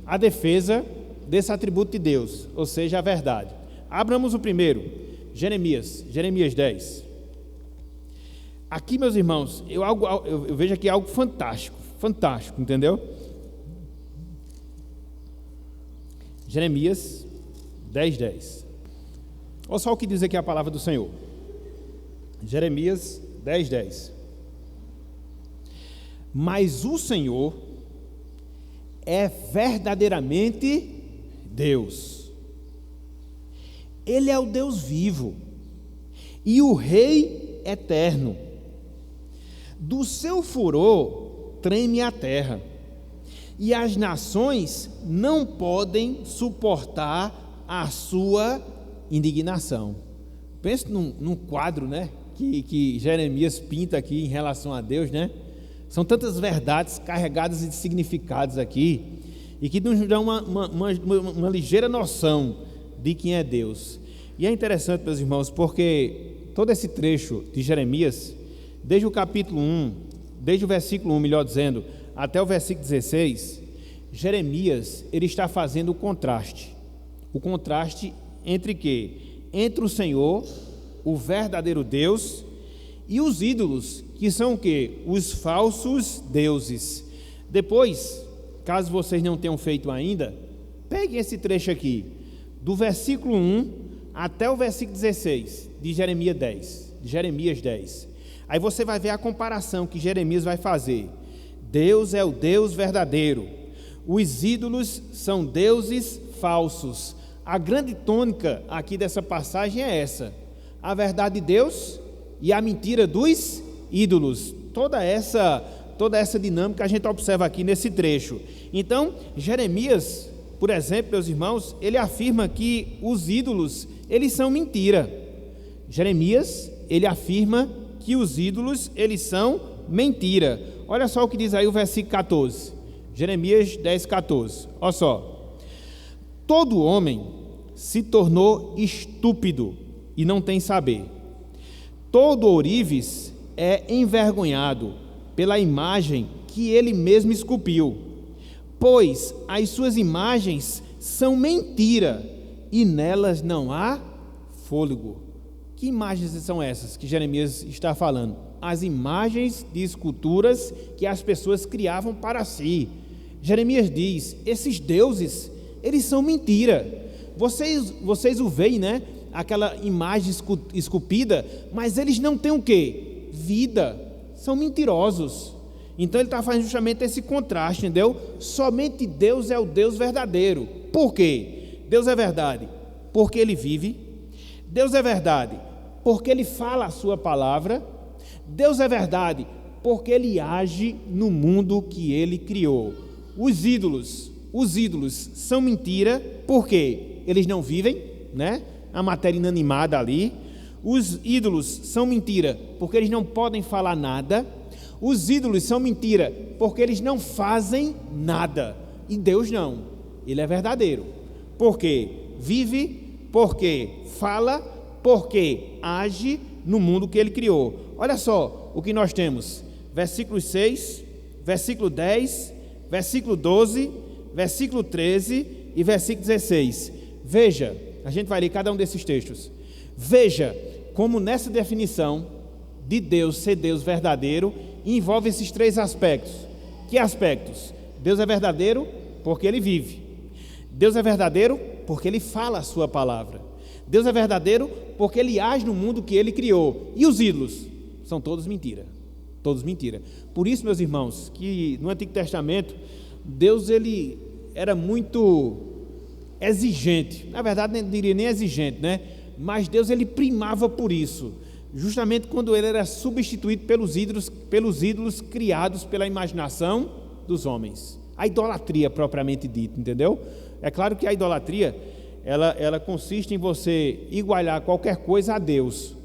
A defesa desse atributo de Deus, ou seja, a verdade. Abramos o primeiro, Jeremias 10. Aqui, meus irmãos, eu vejo aqui algo fantástico, entendeu? Jeremias 10. Olha só o que diz aqui a palavra do Senhor. Jeremias 10. Mas o Senhor é verdadeiramente Deus. Ele é o Deus vivo e o Rei eterno. Do seu furor treme a terra, e as nações não podem suportar a sua indignação. Pense num quadro, né, que Jeremias pinta aqui em relação a Deus, né? São tantas verdades carregadas de significados aqui, e que nos dão uma ligeira noção de quem é Deus. E é interessante, meus irmãos, porque todo esse trecho de Jeremias, desde o capítulo 1, desde o versículo 1, melhor dizendo, até o versículo 16, Jeremias, ele está fazendo o contraste entre quê? Entre o Senhor, o verdadeiro Deus, e os ídolos, que são o quê? Os falsos deuses. Depois, caso vocês não tenham feito ainda, peguem esse trecho aqui, do versículo 1 até o versículo 16 de Jeremias 10. Aí você vai ver a comparação que Jeremias vai fazer. Deus é o Deus verdadeiro. Os ídolos são deuses falsos. A grande tônica aqui dessa passagem é essa: a verdade de Deus e a mentira dos ídolos. Toda essa dinâmica a gente observa aqui nesse trecho. Então, Jeremias, por exemplo, meus irmãos, ele afirma que os ídolos, eles são mentira. Jeremias, ele afirma que os ídolos, eles são mentira. Olha só o que diz aí o versículo 14. Jeremias 10, 14. Olha só. Todo homem se tornou estúpido e não tem saber. Todo ourives é envergonhado pela imagem que ele mesmo esculpiu, pois as suas imagens são mentira e nelas não há fôlego. Que imagens são essas que Jeremias está falando? As imagens de esculturas que as pessoas criavam para si. Jeremias diz: esses deuses, eles são mentira. Vocês o veem, né? Aquela imagem esculpida, mas eles não têm o quê? Vida. São mentirosos. Então ele está fazendo justamente esse contraste, entendeu? Somente Deus é o Deus verdadeiro. Por quê? Deus é verdade porque ele vive. Deus é verdade porque ele fala a sua palavra. Deus é verdade porque ele age no mundo que ele criou. Os ídolos são mentira porque eles não vivem, né? A matéria inanimada ali. Os ídolos são mentira porque eles não podem falar nada. Os ídolos são mentira porque eles não fazem nada. E Deus não. Ele é verdadeiro. Porque vive, porque fala, porque age no mundo que ele criou. Olha só o que nós temos. Versículo 6, versículo 10, versículo 12, versículo 13 e versículo 16. Veja, a gente vai ler cada um desses textos. Veja como nessa definição de Deus ser Deus verdadeiro envolve esses três aspectos. Que aspectos? Deus é verdadeiro porque ele vive. Deus é verdadeiro porque ele fala a sua palavra. Deus é verdadeiro porque ele age no mundo que ele criou. E os ídolos? São todos mentira. Todos mentira. Por isso, meus irmãos, que no Antigo Testamento, Deus ele era muito exigente. Na verdade, não diria nem exigente, né? Mas Deus ele primava por isso. Justamente quando ele era substituído pelos ídolos criados pela imaginação dos homens. A idolatria propriamente dita, entendeu? É claro que a idolatria, ela consiste em você igualar qualquer coisa a Deus.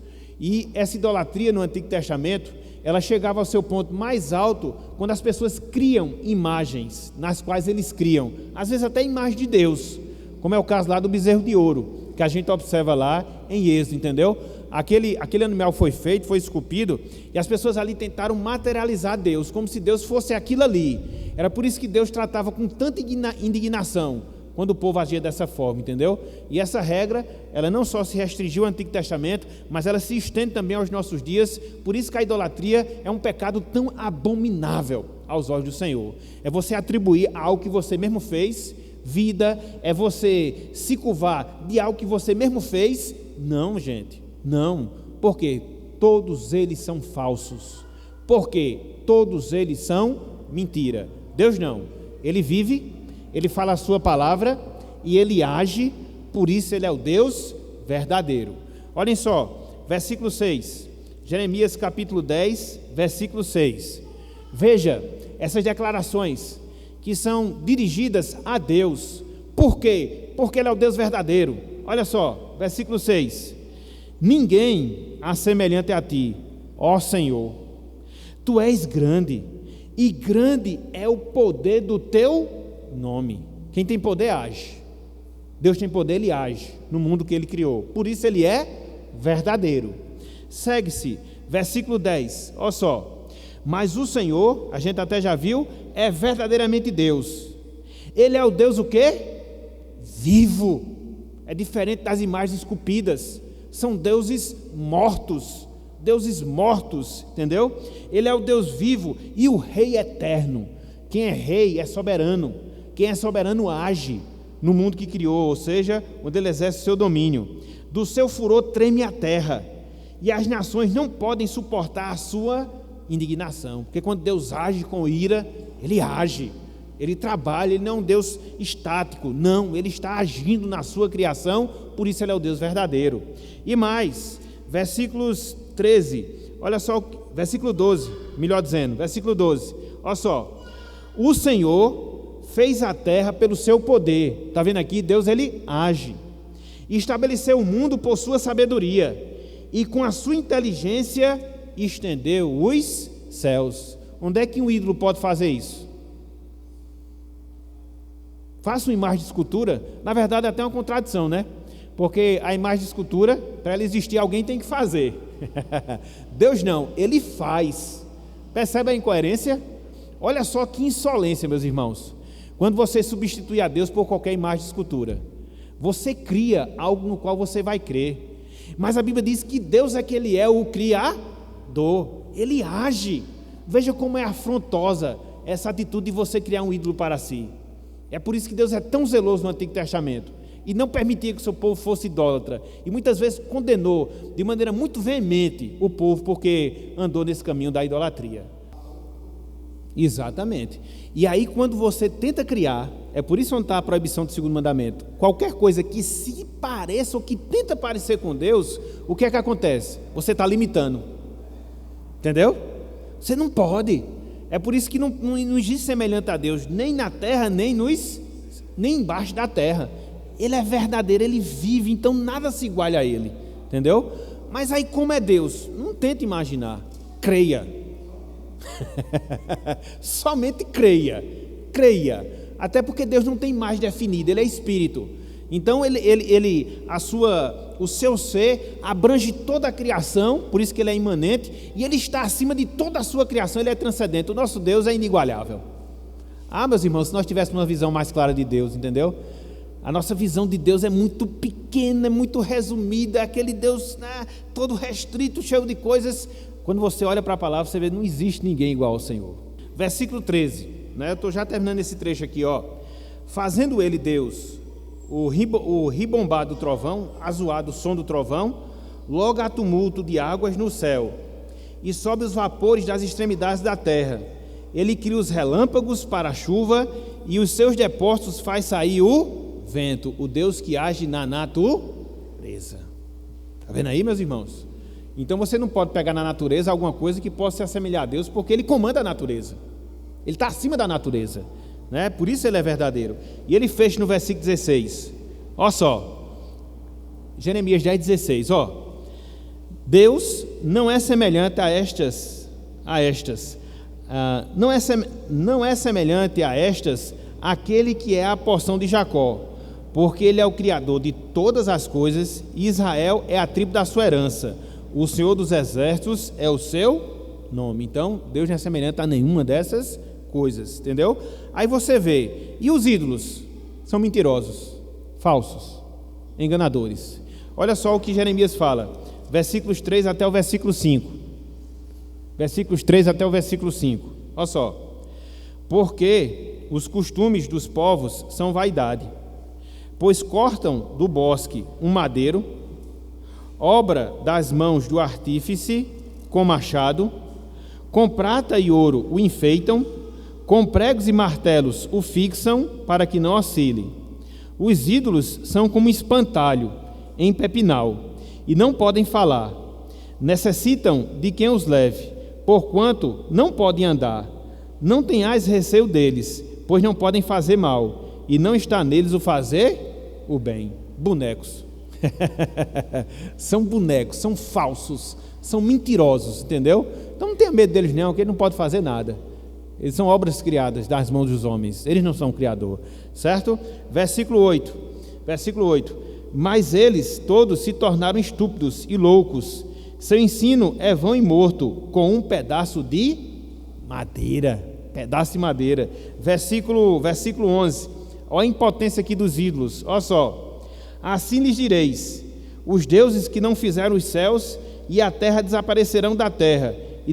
E essa idolatria no Antigo Testamento, ela chegava ao seu ponto mais alto quando as pessoas criam imagens, nas quais eles criam, às vezes até imagem de Deus, como é o caso lá do bezerro de ouro, que a gente observa lá em Êxodo, entendeu? Aquele animal foi feito, foi esculpido, e as pessoas ali tentaram materializar Deus, como se Deus fosse aquilo ali. Era por isso que Deus tratava com tanta indignação quando o povo agia dessa forma, entendeu? E essa regra, ela não só se restringiu ao Antigo Testamento, mas ela se estende também aos nossos dias. Por isso que a idolatria é um pecado tão abominável aos olhos do Senhor. É você atribuir a algo que você mesmo fez vida, é você se curvar de algo que você mesmo fez. Não, gente, não. Por quê? Todos eles são falsos. Porque todos eles são mentira. Deus não. Ele vive, ele fala a sua palavra e ele age, por isso ele é o Deus verdadeiro. Olhem só, versículo 6, Jeremias capítulo 10, versículo 6. Veja essas declarações que são dirigidas a Deus. Por quê? Porque ele é o Deus verdadeiro. Olha só, versículo 6. Ninguém há semelhante a ti, ó Senhor. Tu és grande, e grande é o poder do teu nome. Quem tem poder age. Deus tem poder, ele age no mundo que ele criou. Por isso ele é verdadeiro. Segue-se, versículo 10. Olha só. Mas o Senhor, a gente até já viu, é verdadeiramente Deus. Ele é o Deus o quê? Vivo. É diferente das imagens esculpidas. São deuses mortos. Deuses mortos, entendeu? Ele é o Deus vivo e o Rei eterno. Quem é rei é soberano. Quem é soberano age no mundo que criou, ou seja, onde ele exerce o seu domínio. Do seu furor treme a terra, e as nações não podem suportar a sua indignação, porque quando Deus age com ira, Ele age, Ele trabalha, Ele não é um Deus estático, não, Ele está agindo na sua criação, por isso Ele é o Deus verdadeiro. E mais, versículos 13, olha só, versículo 12, melhor dizendo, versículo 12, olha só, o Senhor fez a terra pelo seu poder, está vendo aqui, Deus Ele age, e estabeleceu o mundo por sua sabedoria, e com a sua inteligência estendeu os céus. Onde é que um ídolo pode fazer isso? Faça uma imagem de escultura, na verdade até uma contradição, né? Porque a imagem de escultura, para ela existir, alguém tem que fazer. Deus não, Ele faz. Percebe a incoerência? Olha só que insolência, meus irmãos. Quando você substitui a Deus por qualquer imagem de escultura, você cria algo no qual você vai crer. Mas a Bíblia diz que Deus é que Ele é o Criador, Ele age. Veja como é afrontosa essa atitude de você criar um ídolo para si. É por isso que Deus é tão zeloso no Antigo Testamento e não permitia que o seu povo fosse idólatra, e muitas vezes condenou de maneira muito veemente o povo porque andou nesse caminho da idolatria. Exatamente. E aí quando você tenta criar, é por isso onde está a proibição do segundo mandamento, qualquer coisa que se pareça ou que tenta parecer com Deus, o que é que acontece? Você está limitando, entendeu? Você não pode. É por isso que não existe semelhante a Deus, nem na terra, nem embaixo da terra. Ele é verdadeiro, Ele vive, então nada se iguale a Ele, entendeu? Mas aí como é Deus? Não tenta imaginar, creia. Somente creia, até porque Deus não tem imagem definida, Ele é Espírito, então o seu ser abrange toda a criação, por isso que Ele é imanente, e Ele está acima de toda a sua criação, Ele é transcendente. O nosso Deus é inigualável. Meus irmãos, se nós tivéssemos uma visão mais clara de Deus, entendeu? A nossa visão de Deus é muito pequena, é muito resumida, é aquele Deus, né, todo restrito, cheio de coisas. Quando você olha para a palavra, você vê que não existe ninguém igual ao Senhor. Versículo 13, né? Eu estou já terminando esse trecho aqui, ó. Fazendo Ele, Deus, o ribombar do trovão, azoado o som do trovão, logo há tumulto de águas no céu, e sobe os vapores das extremidades da terra. Ele cria os relâmpagos para a chuva, e os seus depósitos faz sair o vento, o Deus que age na natureza. Está vendo aí, meus irmãos? Então você não pode pegar na natureza alguma coisa que possa se assemelhar a Deus, porque Ele comanda a natureza, Ele está acima da natureza, né? Por isso Ele é verdadeiro. E Ele fecha no versículo 16, olha só, Jeremias 10,16, ó. Deus não é semelhante não é semelhante a estas aquele que é a porção de Jacó, porque Ele é o Criador de todas as coisas, e Israel é a tribo da sua herança. O Senhor dos exércitos é o seu nome. Então, Deus não é semelhante a nenhuma dessas coisas, entendeu? Aí você vê, e os ídolos? São mentirosos, falsos, enganadores. Olha só o que Jeremias fala, versículos 3 até o versículo 5. Versículos 3 até o versículo 5. Olha só. Porque os costumes dos povos são vaidade, pois cortam do bosque um madeiro, obra das mãos do artífice com machado, com prata e ouro o enfeitam, com pregos e martelos o fixam para que não oscile. Os ídolos são como espantalho em pepinal e não podem falar, necessitam de quem os leve, porquanto não podem andar. Não tenhais receio deles, pois não podem fazer mal, e não está neles o fazer o bem. Bonecos. São bonecos, são falsos, são mentirosos, entendeu? Então não tenha medo deles não, que eles não podem fazer nada. Eles são obras criadas das mãos dos homens, eles não são o Criador, certo? Versículo 8, mas eles todos se tornaram estúpidos e loucos, seu ensino é vão e morto, com um pedaço de madeira. Versículo 11, olha a impotência aqui dos ídolos, olha só. Assim lhes direis, os deuses que não fizeram os céus e a terra desaparecerão da terra, e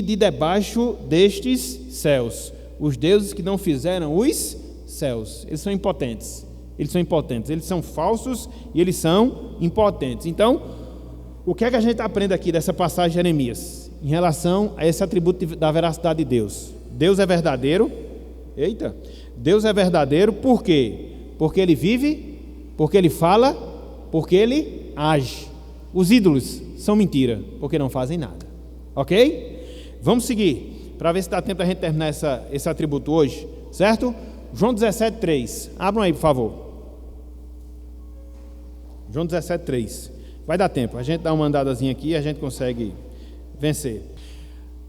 de debaixo destes céus, os deuses que não fizeram os céus. Eles são impotentes, eles são falsos e eles são impotentes. Então, O que é que a gente aprende aqui dessa passagem de Jeremias em relação a esse atributo da veracidade de Deus? Deus é verdadeiro. Eita! Deus é verdadeiro por quê? Porque Ele vive, porque Ele fala, porque Ele age. Os ídolos são mentira, porque não fazem nada. Ok? Vamos seguir, para ver se dá tempo da gente terminar esse atributo hoje, certo? João 17:3. Abram aí, por favor. João 17:3. Vai dar tempo, a gente dá uma andadazinha aqui e a gente consegue vencer.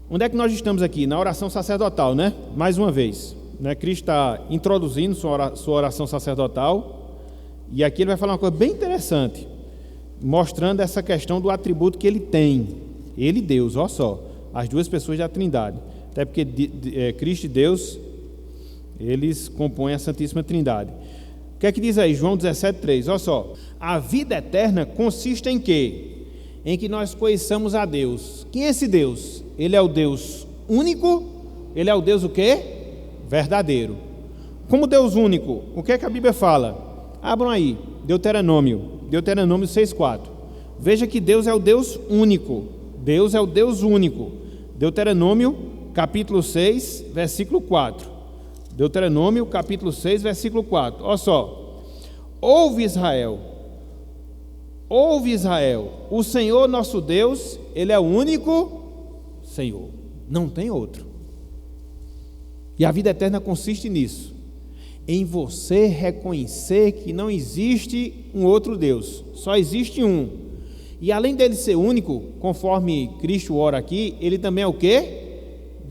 Onde é que nós estamos aqui? Na oração sacerdotal, né? Mais uma vez, né? Cristo está introduzindo sua oração sacerdotal, e aqui ele vai falar uma coisa bem interessante, mostrando essa questão do atributo que ele tem. Ele e Deus, olha só, as duas pessoas da Trindade. Até porque Cristo e Deus, eles compõem a Santíssima Trindade. O que é que diz aí? João 17:3, olha só. A vida eterna consiste em quê? Em que nós conheçamos a Deus. Quem é esse Deus? Ele é o Deus único. Ele é o Deus o quê? Verdadeiro. Como Deus único, o que é que a Bíblia fala? Abram aí, Deuteronômio 6:4. Veja que Deus é o Deus único. Deus é o Deus único. Deuteronômio capítulo 6, versículo 4. Deuteronômio capítulo 6, versículo 4. Olha só. Ouve Israel, o Senhor nosso Deus, Ele é o único Senhor, não tem outro. E a vida eterna consiste nisso, em você reconhecer que não existe um outro Deus, só existe um. E além dele ser único, conforme Cristo ora aqui, ele também é o quê?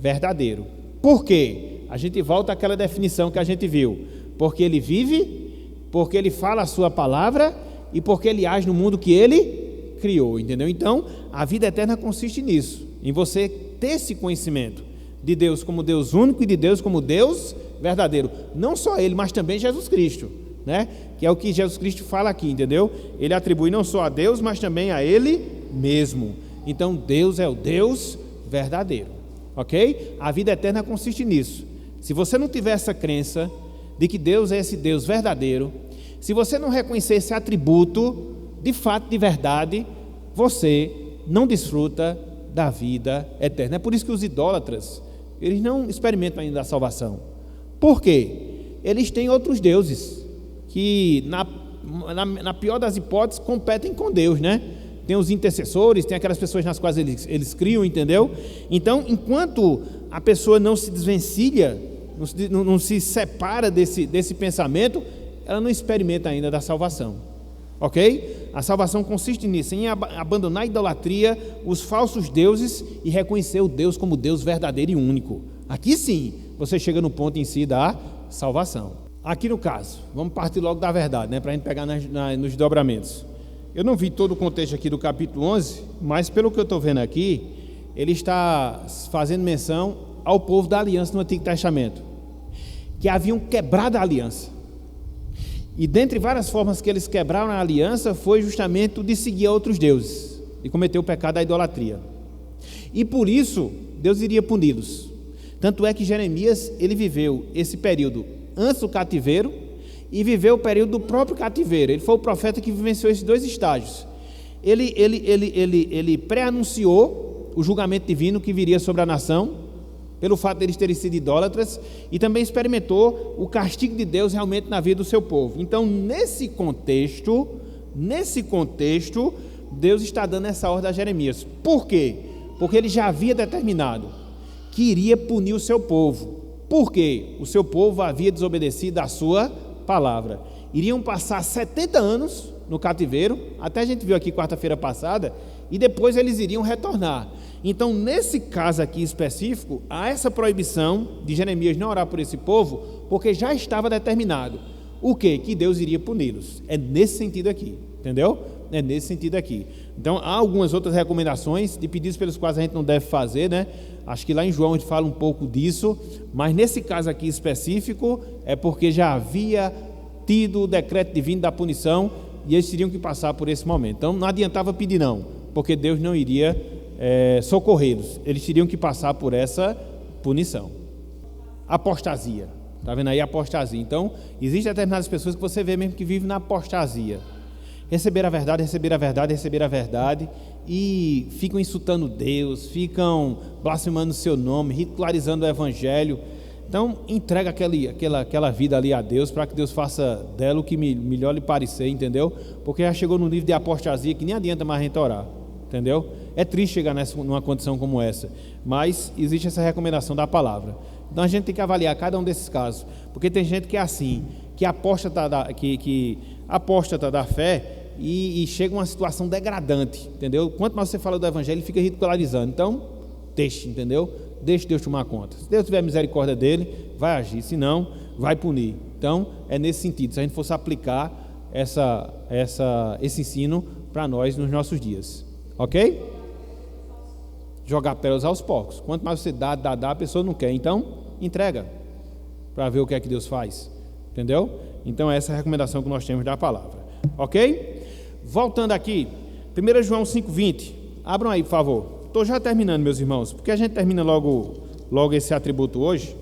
Verdadeiro. Por quê? A gente volta àquela definição que a gente viu. Porque ele vive, porque ele fala a sua palavra e porque ele age no mundo que ele criou, entendeu? Então, a vida eterna consiste nisso, em você ter esse conhecimento de Deus como Deus único e de Deus como Deus verdadeiro. Não só ele, mas também Jesus Cristo, né? Que é o que Jesus Cristo fala aqui, entendeu? Ele atribui não só a Deus, mas também a ele mesmo. Então, Deus é o Deus verdadeiro, ok? A vida eterna consiste nisso. Se você não tiver essa crença de que Deus é esse Deus verdadeiro, se você não reconhecer esse atributo de fato, de verdade, você não desfruta da vida eterna. É por isso que os idólatras, eles não experimentam ainda a salvação. Por quê? Eles têm outros deuses que, na pior das hipóteses, competem com Deus, né? Tem os intercessores, tem aquelas pessoas nas quais eles criam, entendeu? Então, enquanto a pessoa não se desvencilha, não se separa desse pensamento, ela não experimenta ainda da salvação, ok? A salvação consiste nisso, em abandonar a idolatria, os falsos deuses e reconhecer o Deus como Deus verdadeiro e único. Aqui sim, você chega no ponto em si da salvação. Aqui no caso, vamos partir logo da verdade, né, para a gente pegar nos dobramentos. Eu não vi todo o contexto aqui do capítulo 11, mas pelo que eu estou vendo aqui, ele está fazendo menção ao povo da aliança no Antigo Testamento, que haviam quebrado a aliança. E dentre várias formas que eles quebraram a aliança, foi justamente o de seguir a outros deuses e cometer o pecado da idolatria. E por isso, Deus iria puni-los. Tanto é que Jeremias, ele viveu esse período antes do cativeiro e viveu o período do próprio cativeiro. Ele foi o profeta que vivenciou esses dois estágios. Ele pré-anunciou o julgamento divino que viria sobre a nação, pelo fato de eles terem sido idólatras, e também experimentou o castigo de Deus realmente na vida do seu povo. Então, nesse contexto, Deus está dando essa ordem a Jeremias. Por quê? Porque ele já havia determinado que iria punir o seu povo. Por quê? O seu povo havia desobedecido a sua palavra. Iriam passar 70 anos no cativeiro, até a gente viu aqui quarta-feira passada, e depois eles iriam retornar. Então, nesse caso aqui específico, há essa proibição de Jeremias não orar por esse povo, porque já estava determinado. O quê? Que Deus iria puni-los. É nesse sentido aqui, entendeu? É nesse sentido aqui. Então, há algumas outras recomendações de pedidos pelos quais a gente não deve fazer, né? Acho que lá em João a gente fala um pouco disso, mas nesse caso aqui específico, é porque já havia tido o decreto divino da punição e eles teriam que passar por esse momento. Então, não adiantava pedir não, porque Deus não iria socorrê-los, eles teriam que passar por essa punição. Apostasia, está vendo aí? Apostasia. Então, existem determinadas pessoas que você vê mesmo que vivem na apostasia, receber a verdade, receber a verdade, receber a verdade, e ficam insultando Deus, ficam blasfemando o seu nome, ridicularizando o Evangelho. Então, entrega aquela vida ali a Deus, para que Deus faça dela o que melhor lhe parecer, entendeu? Porque já chegou no nível de apostasia que nem adianta mais a gente orar, entendeu? É triste chegar numa condição como essa, mas existe essa recomendação da palavra. Então, a gente tem que avaliar cada um desses casos, porque tem gente que é assim, que apóstata da fé e chega a uma situação degradante, entendeu? Quanto mais você fala do Evangelho, ele fica ridicularizando. Então, deixe, entendeu? Deixe Deus tomar conta. Se Deus tiver misericórdia dele, vai agir, se não, vai punir. Então, é nesse sentido, se a gente fosse aplicar esse ensino para nós nos nossos dias, ok? Jogar pérolas aos porcos. Quanto mais você dá, a pessoa não quer. Então, entrega para ver o que é que Deus faz, entendeu? Então, essa é a recomendação que nós temos da palavra, ok? Voltando aqui, 1 João 5,20. Abram aí, por favor. Estou já terminando, meus irmãos, porque a gente termina logo esse atributo hoje,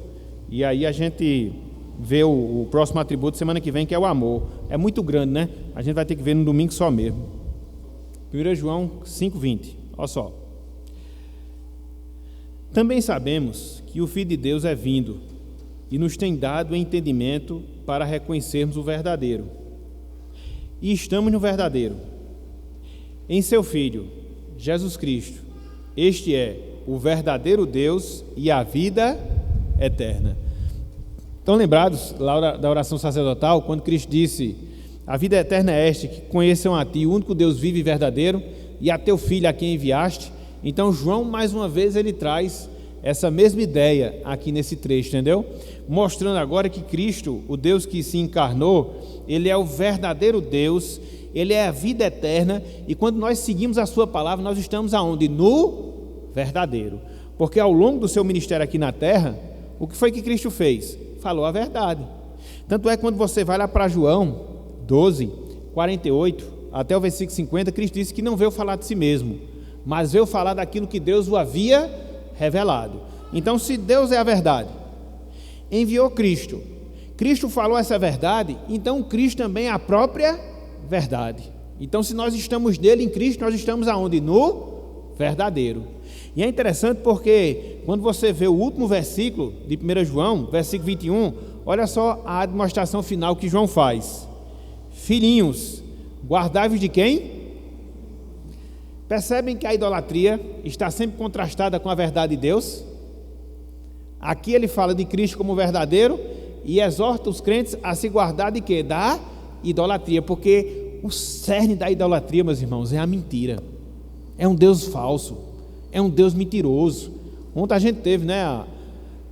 e aí a gente vê o próximo atributo semana que vem, que é o amor. É muito grande, né? A gente vai ter que ver no domingo só mesmo. 1 João 5,20. Olha só. Também sabemos que o Filho de Deus é vindo e nos tem dado o entendimento para reconhecermos o verdadeiro. E estamos no verdadeiro, em seu Filho, Jesus Cristo. Este é o verdadeiro Deus e a vida eterna. Estão lembrados lá da oração sacerdotal, quando Cristo disse: a vida eterna é esta, que conheçam a Ti, o único Deus vivo e verdadeiro, e a Teu Filho a quem enviaste. Então João, mais uma vez, ele traz essa mesma ideia aqui nesse trecho, entendeu? Mostrando agora que Cristo, o Deus que se encarnou, Ele é o verdadeiro Deus, Ele é a vida eterna, e quando nós seguimos a Sua palavra, nós estamos aonde? No verdadeiro. Porque ao longo do seu ministério aqui na terra, o que foi que Cristo fez? Falou a verdade. Tanto é que quando você vai lá para João 12, 48, até o versículo 50, Cristo disse que não veio falar de si mesmo, mas veio falar daquilo que Deus o havia revelado. Então, se Deus é a verdade, enviou Cristo, Cristo falou essa verdade, então Cristo também é a própria verdade. Então, se nós estamos nele, em Cristo, nós estamos aonde? No verdadeiro. E é interessante porque quando você vê o último versículo de 1 João, versículo 21, olha só a demonstração final que João faz. Filhinhos, guardai-vos de quem? Percebem que a idolatria está sempre contrastada com a verdade de Deus? Aqui ele fala de Cristo como verdadeiro e exorta os crentes a se guardar de quê? Da idolatria, porque o cerne da idolatria, meus irmãos, é a mentira. É um Deus falso, é um Deus mentiroso. Ontem a gente teve, né?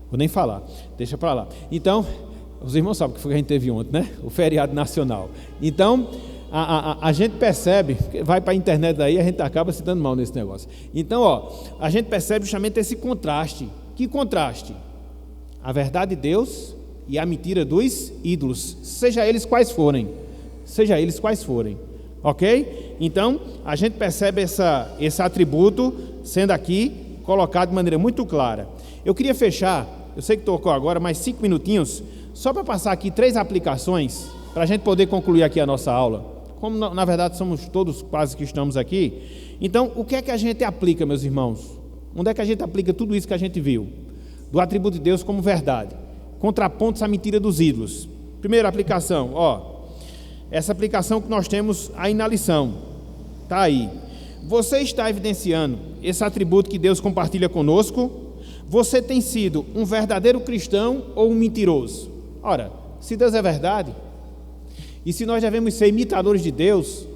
Vou nem falar, deixa para lá. Então, os irmãos sabem o que foi que a gente teve ontem, né? O feriado nacional. Então, a gente percebe, vai para a internet daí, a gente acaba se dando mal nesse negócio. Então, a gente percebe justamente esse contraste. Que contraste? A verdade de Deus e a mentira dos ídolos, seja eles quais forem. Seja eles quais forem. Ok? Então, a gente percebe esse atributo sendo aqui colocado de maneira muito clara. Eu queria fechar, eu sei que tocou agora, mais 5 minutinhos, só para passar aqui 3 aplicações, para a gente poder concluir aqui a nossa aula. Como na verdade somos todos quase que estamos aqui. Então, o que é que a gente aplica, meus irmãos? Onde é que a gente aplica tudo isso que a gente viu? Do atributo de Deus como verdade. Contrapontos à mentira dos ídolos. Primeira aplicação, essa aplicação que nós temos aí na lição, está aí. Você está evidenciando esse atributo que Deus compartilha conosco? Você tem sido um verdadeiro cristão ou um mentiroso? Ora, se Deus é verdade, e se nós devemos ser imitadores de Deus,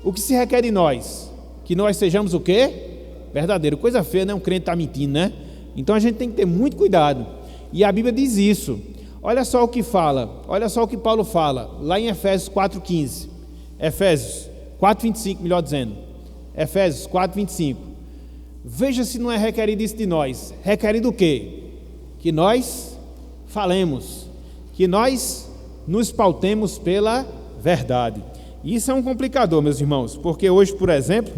o que se requer de nós? Que nós sejamos o quê? Verdadeiro. Coisa feia, né? Um crente está mentindo, né? Então a gente tem que ter muito cuidado. E a Bíblia diz isso. Olha só o que fala, olha só o que Paulo fala, lá em Efésios 4,15. Efésios 4,25, melhor dizendo. Efésios 4,25. Veja se não é requerido isso de nós. Requerido o quê? Que nós falemos, que nós nos pautemos pela verdade. E isso é um complicador, meus irmãos, porque hoje, por exemplo,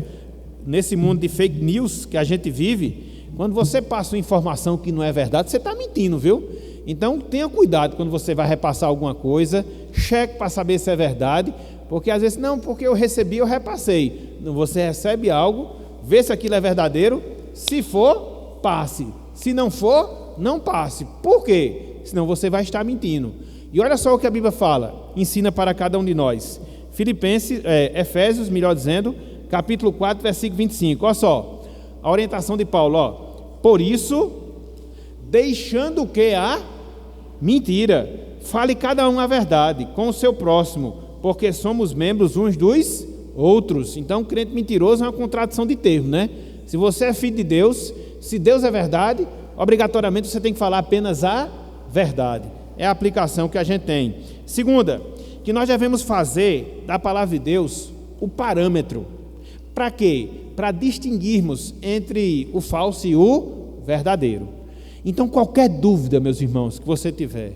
nesse mundo de fake news que a gente vive, quando você passa uma informação que não é verdade, você está mentindo, viu? Então tenha cuidado quando você vai repassar alguma coisa, cheque para saber se é verdade, Porque às vezes, não, porque eu recebi, eu repassei. Não, você recebe algo, vê se aquilo é verdadeiro, se for, passe. Se não for, não passe. Por quê? Senão você vai estar mentindo. E olha só o que a Bíblia fala, ensina para cada um de nós. Efésios, melhor dizendo, capítulo 4, versículo 25. Olha só, a orientação de Paulo, ó. Por isso, deixando o que? A mentira. Fale cada um a verdade com o seu próximo, porque somos membros uns dos outros. Então, crente mentiroso é uma contradição de termo, né? Se você é filho de Deus, se Deus é verdade, obrigatoriamente você tem que falar apenas a verdade. É a aplicação que a gente tem. Segunda, que nós devemos fazer da palavra de Deus o parâmetro. Para quê? Para distinguirmos entre o falso e o verdadeiro. Então, qualquer dúvida, meus irmãos, que você tiver,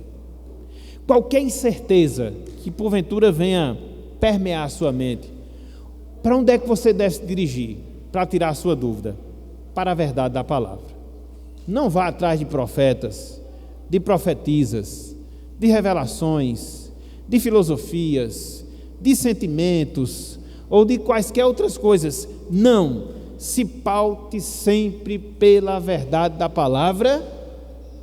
qualquer incerteza que porventura venha permear a sua mente, para onde é que você deve se dirigir para tirar a sua dúvida? Para a verdade da palavra. Não vá atrás de profetas, de profetisas, de revelações, de filosofias, de sentimentos ou de quaisquer outras coisas. Não, se paute sempre pela verdade da palavra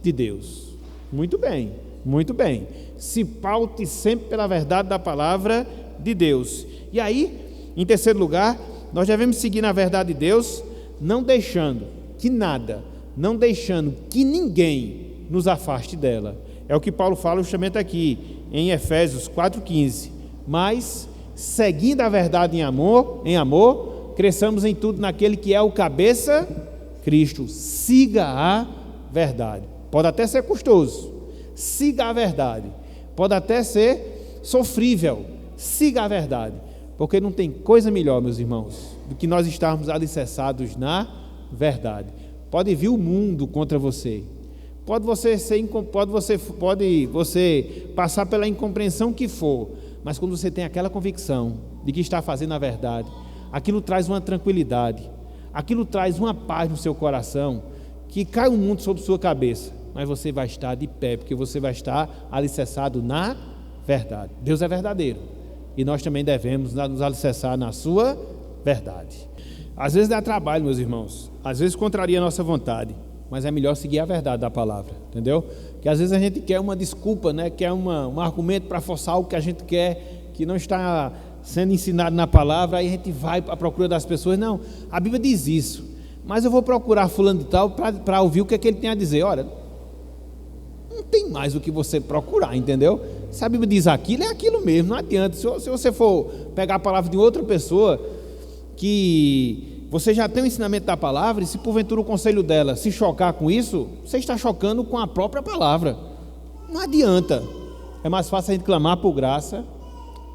de Deus. Muito bem, muito bem. Se paute sempre pela verdade da palavra de Deus. E aí, em terceiro lugar, nós devemos seguir na verdade de Deus, não deixando que nada, não deixando que ninguém nos afaste dela. É o que Paulo fala justamente aqui, em Efésios 4,15. Mas, seguindo a verdade em amor, cresçamos em tudo naquele que é o cabeça, Cristo. Siga a verdade. Pode até ser custoso. Siga a verdade. Pode até ser sofrível. Siga a verdade. Porque não tem coisa melhor, meus irmãos, do que nós estarmos alicerçados na verdade. Pode vir o mundo contra você. Pode você passar pela incompreensão que for, mas quando você tem aquela convicção de que está fazendo a verdade, aquilo traz uma tranquilidade, aquilo traz uma paz no seu coração, que cai o mundo sobre sua cabeça, mas você vai estar de pé, porque você vai estar alicerçado na verdade. Deus é verdadeiro e nós também devemos nos alicerçar na sua verdade. Às vezes dá trabalho, meus irmãos, às vezes contraria a nossa vontade, mas é melhor seguir a verdade da palavra, entendeu? Que às vezes a gente quer uma desculpa, né? Quer um argumento para forçar algo que a gente quer, que não está sendo ensinado na palavra, aí a gente vai à procura das pessoas. Não, a Bíblia diz isso, mas eu vou procurar fulano de tal para ouvir o que é que ele tem a dizer. Olha, não tem mais o que você procurar, entendeu? Se a Bíblia diz aquilo, é aquilo mesmo, não adianta. Se você for pegar a palavra de outra pessoa, que você já tem o ensinamento da palavra, e se porventura o conselho dela se chocar com isso, você está chocando com a própria palavra. Não adianta. É mais fácil a gente clamar por graça,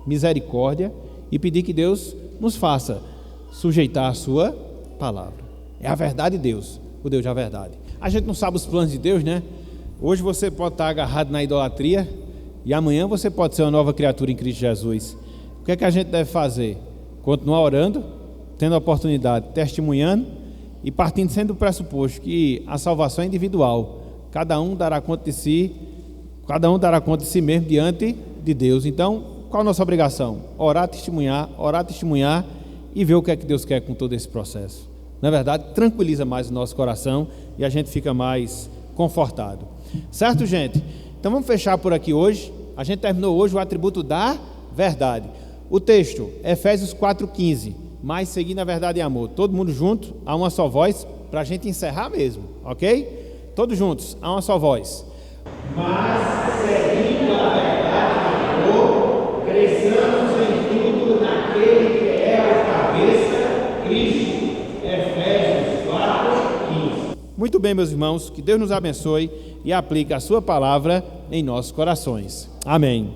misericórdia e pedir que Deus nos faça sujeitar a sua palavra. É a verdade de Deus, o Deus da verdade. A gente não sabe os planos de Deus, né? Hoje você pode estar agarrado na idolatria e amanhã você pode ser uma nova criatura em Cristo Jesus. O que é que a gente deve fazer? Continuar orando, tendo a oportunidade, testemunhando e partindo sendo do pressuposto que a salvação é individual. Cada um dará conta de si mesmo diante de Deus. Então, qual a nossa obrigação? Orar, testemunhar e ver o que é que Deus quer com todo esse processo. Na verdade, tranquiliza mais o nosso coração e a gente fica mais confortado. Certo, gente? Então vamos fechar por aqui hoje. A gente terminou hoje o atributo da verdade. O texto, Efésios 4,15. Mas seguindo a verdade e amor. Todo mundo junto, a uma só voz, para a gente encerrar mesmo, ok? Todos juntos, a uma só voz. Mas seguindo a verdade e amor, cresçamos em tudo naquele que é a cabeça, Cristo. Efésios 4:15. Muito bem, meus irmãos, que Deus nos abençoe e aplique a sua palavra em nossos corações. Amém.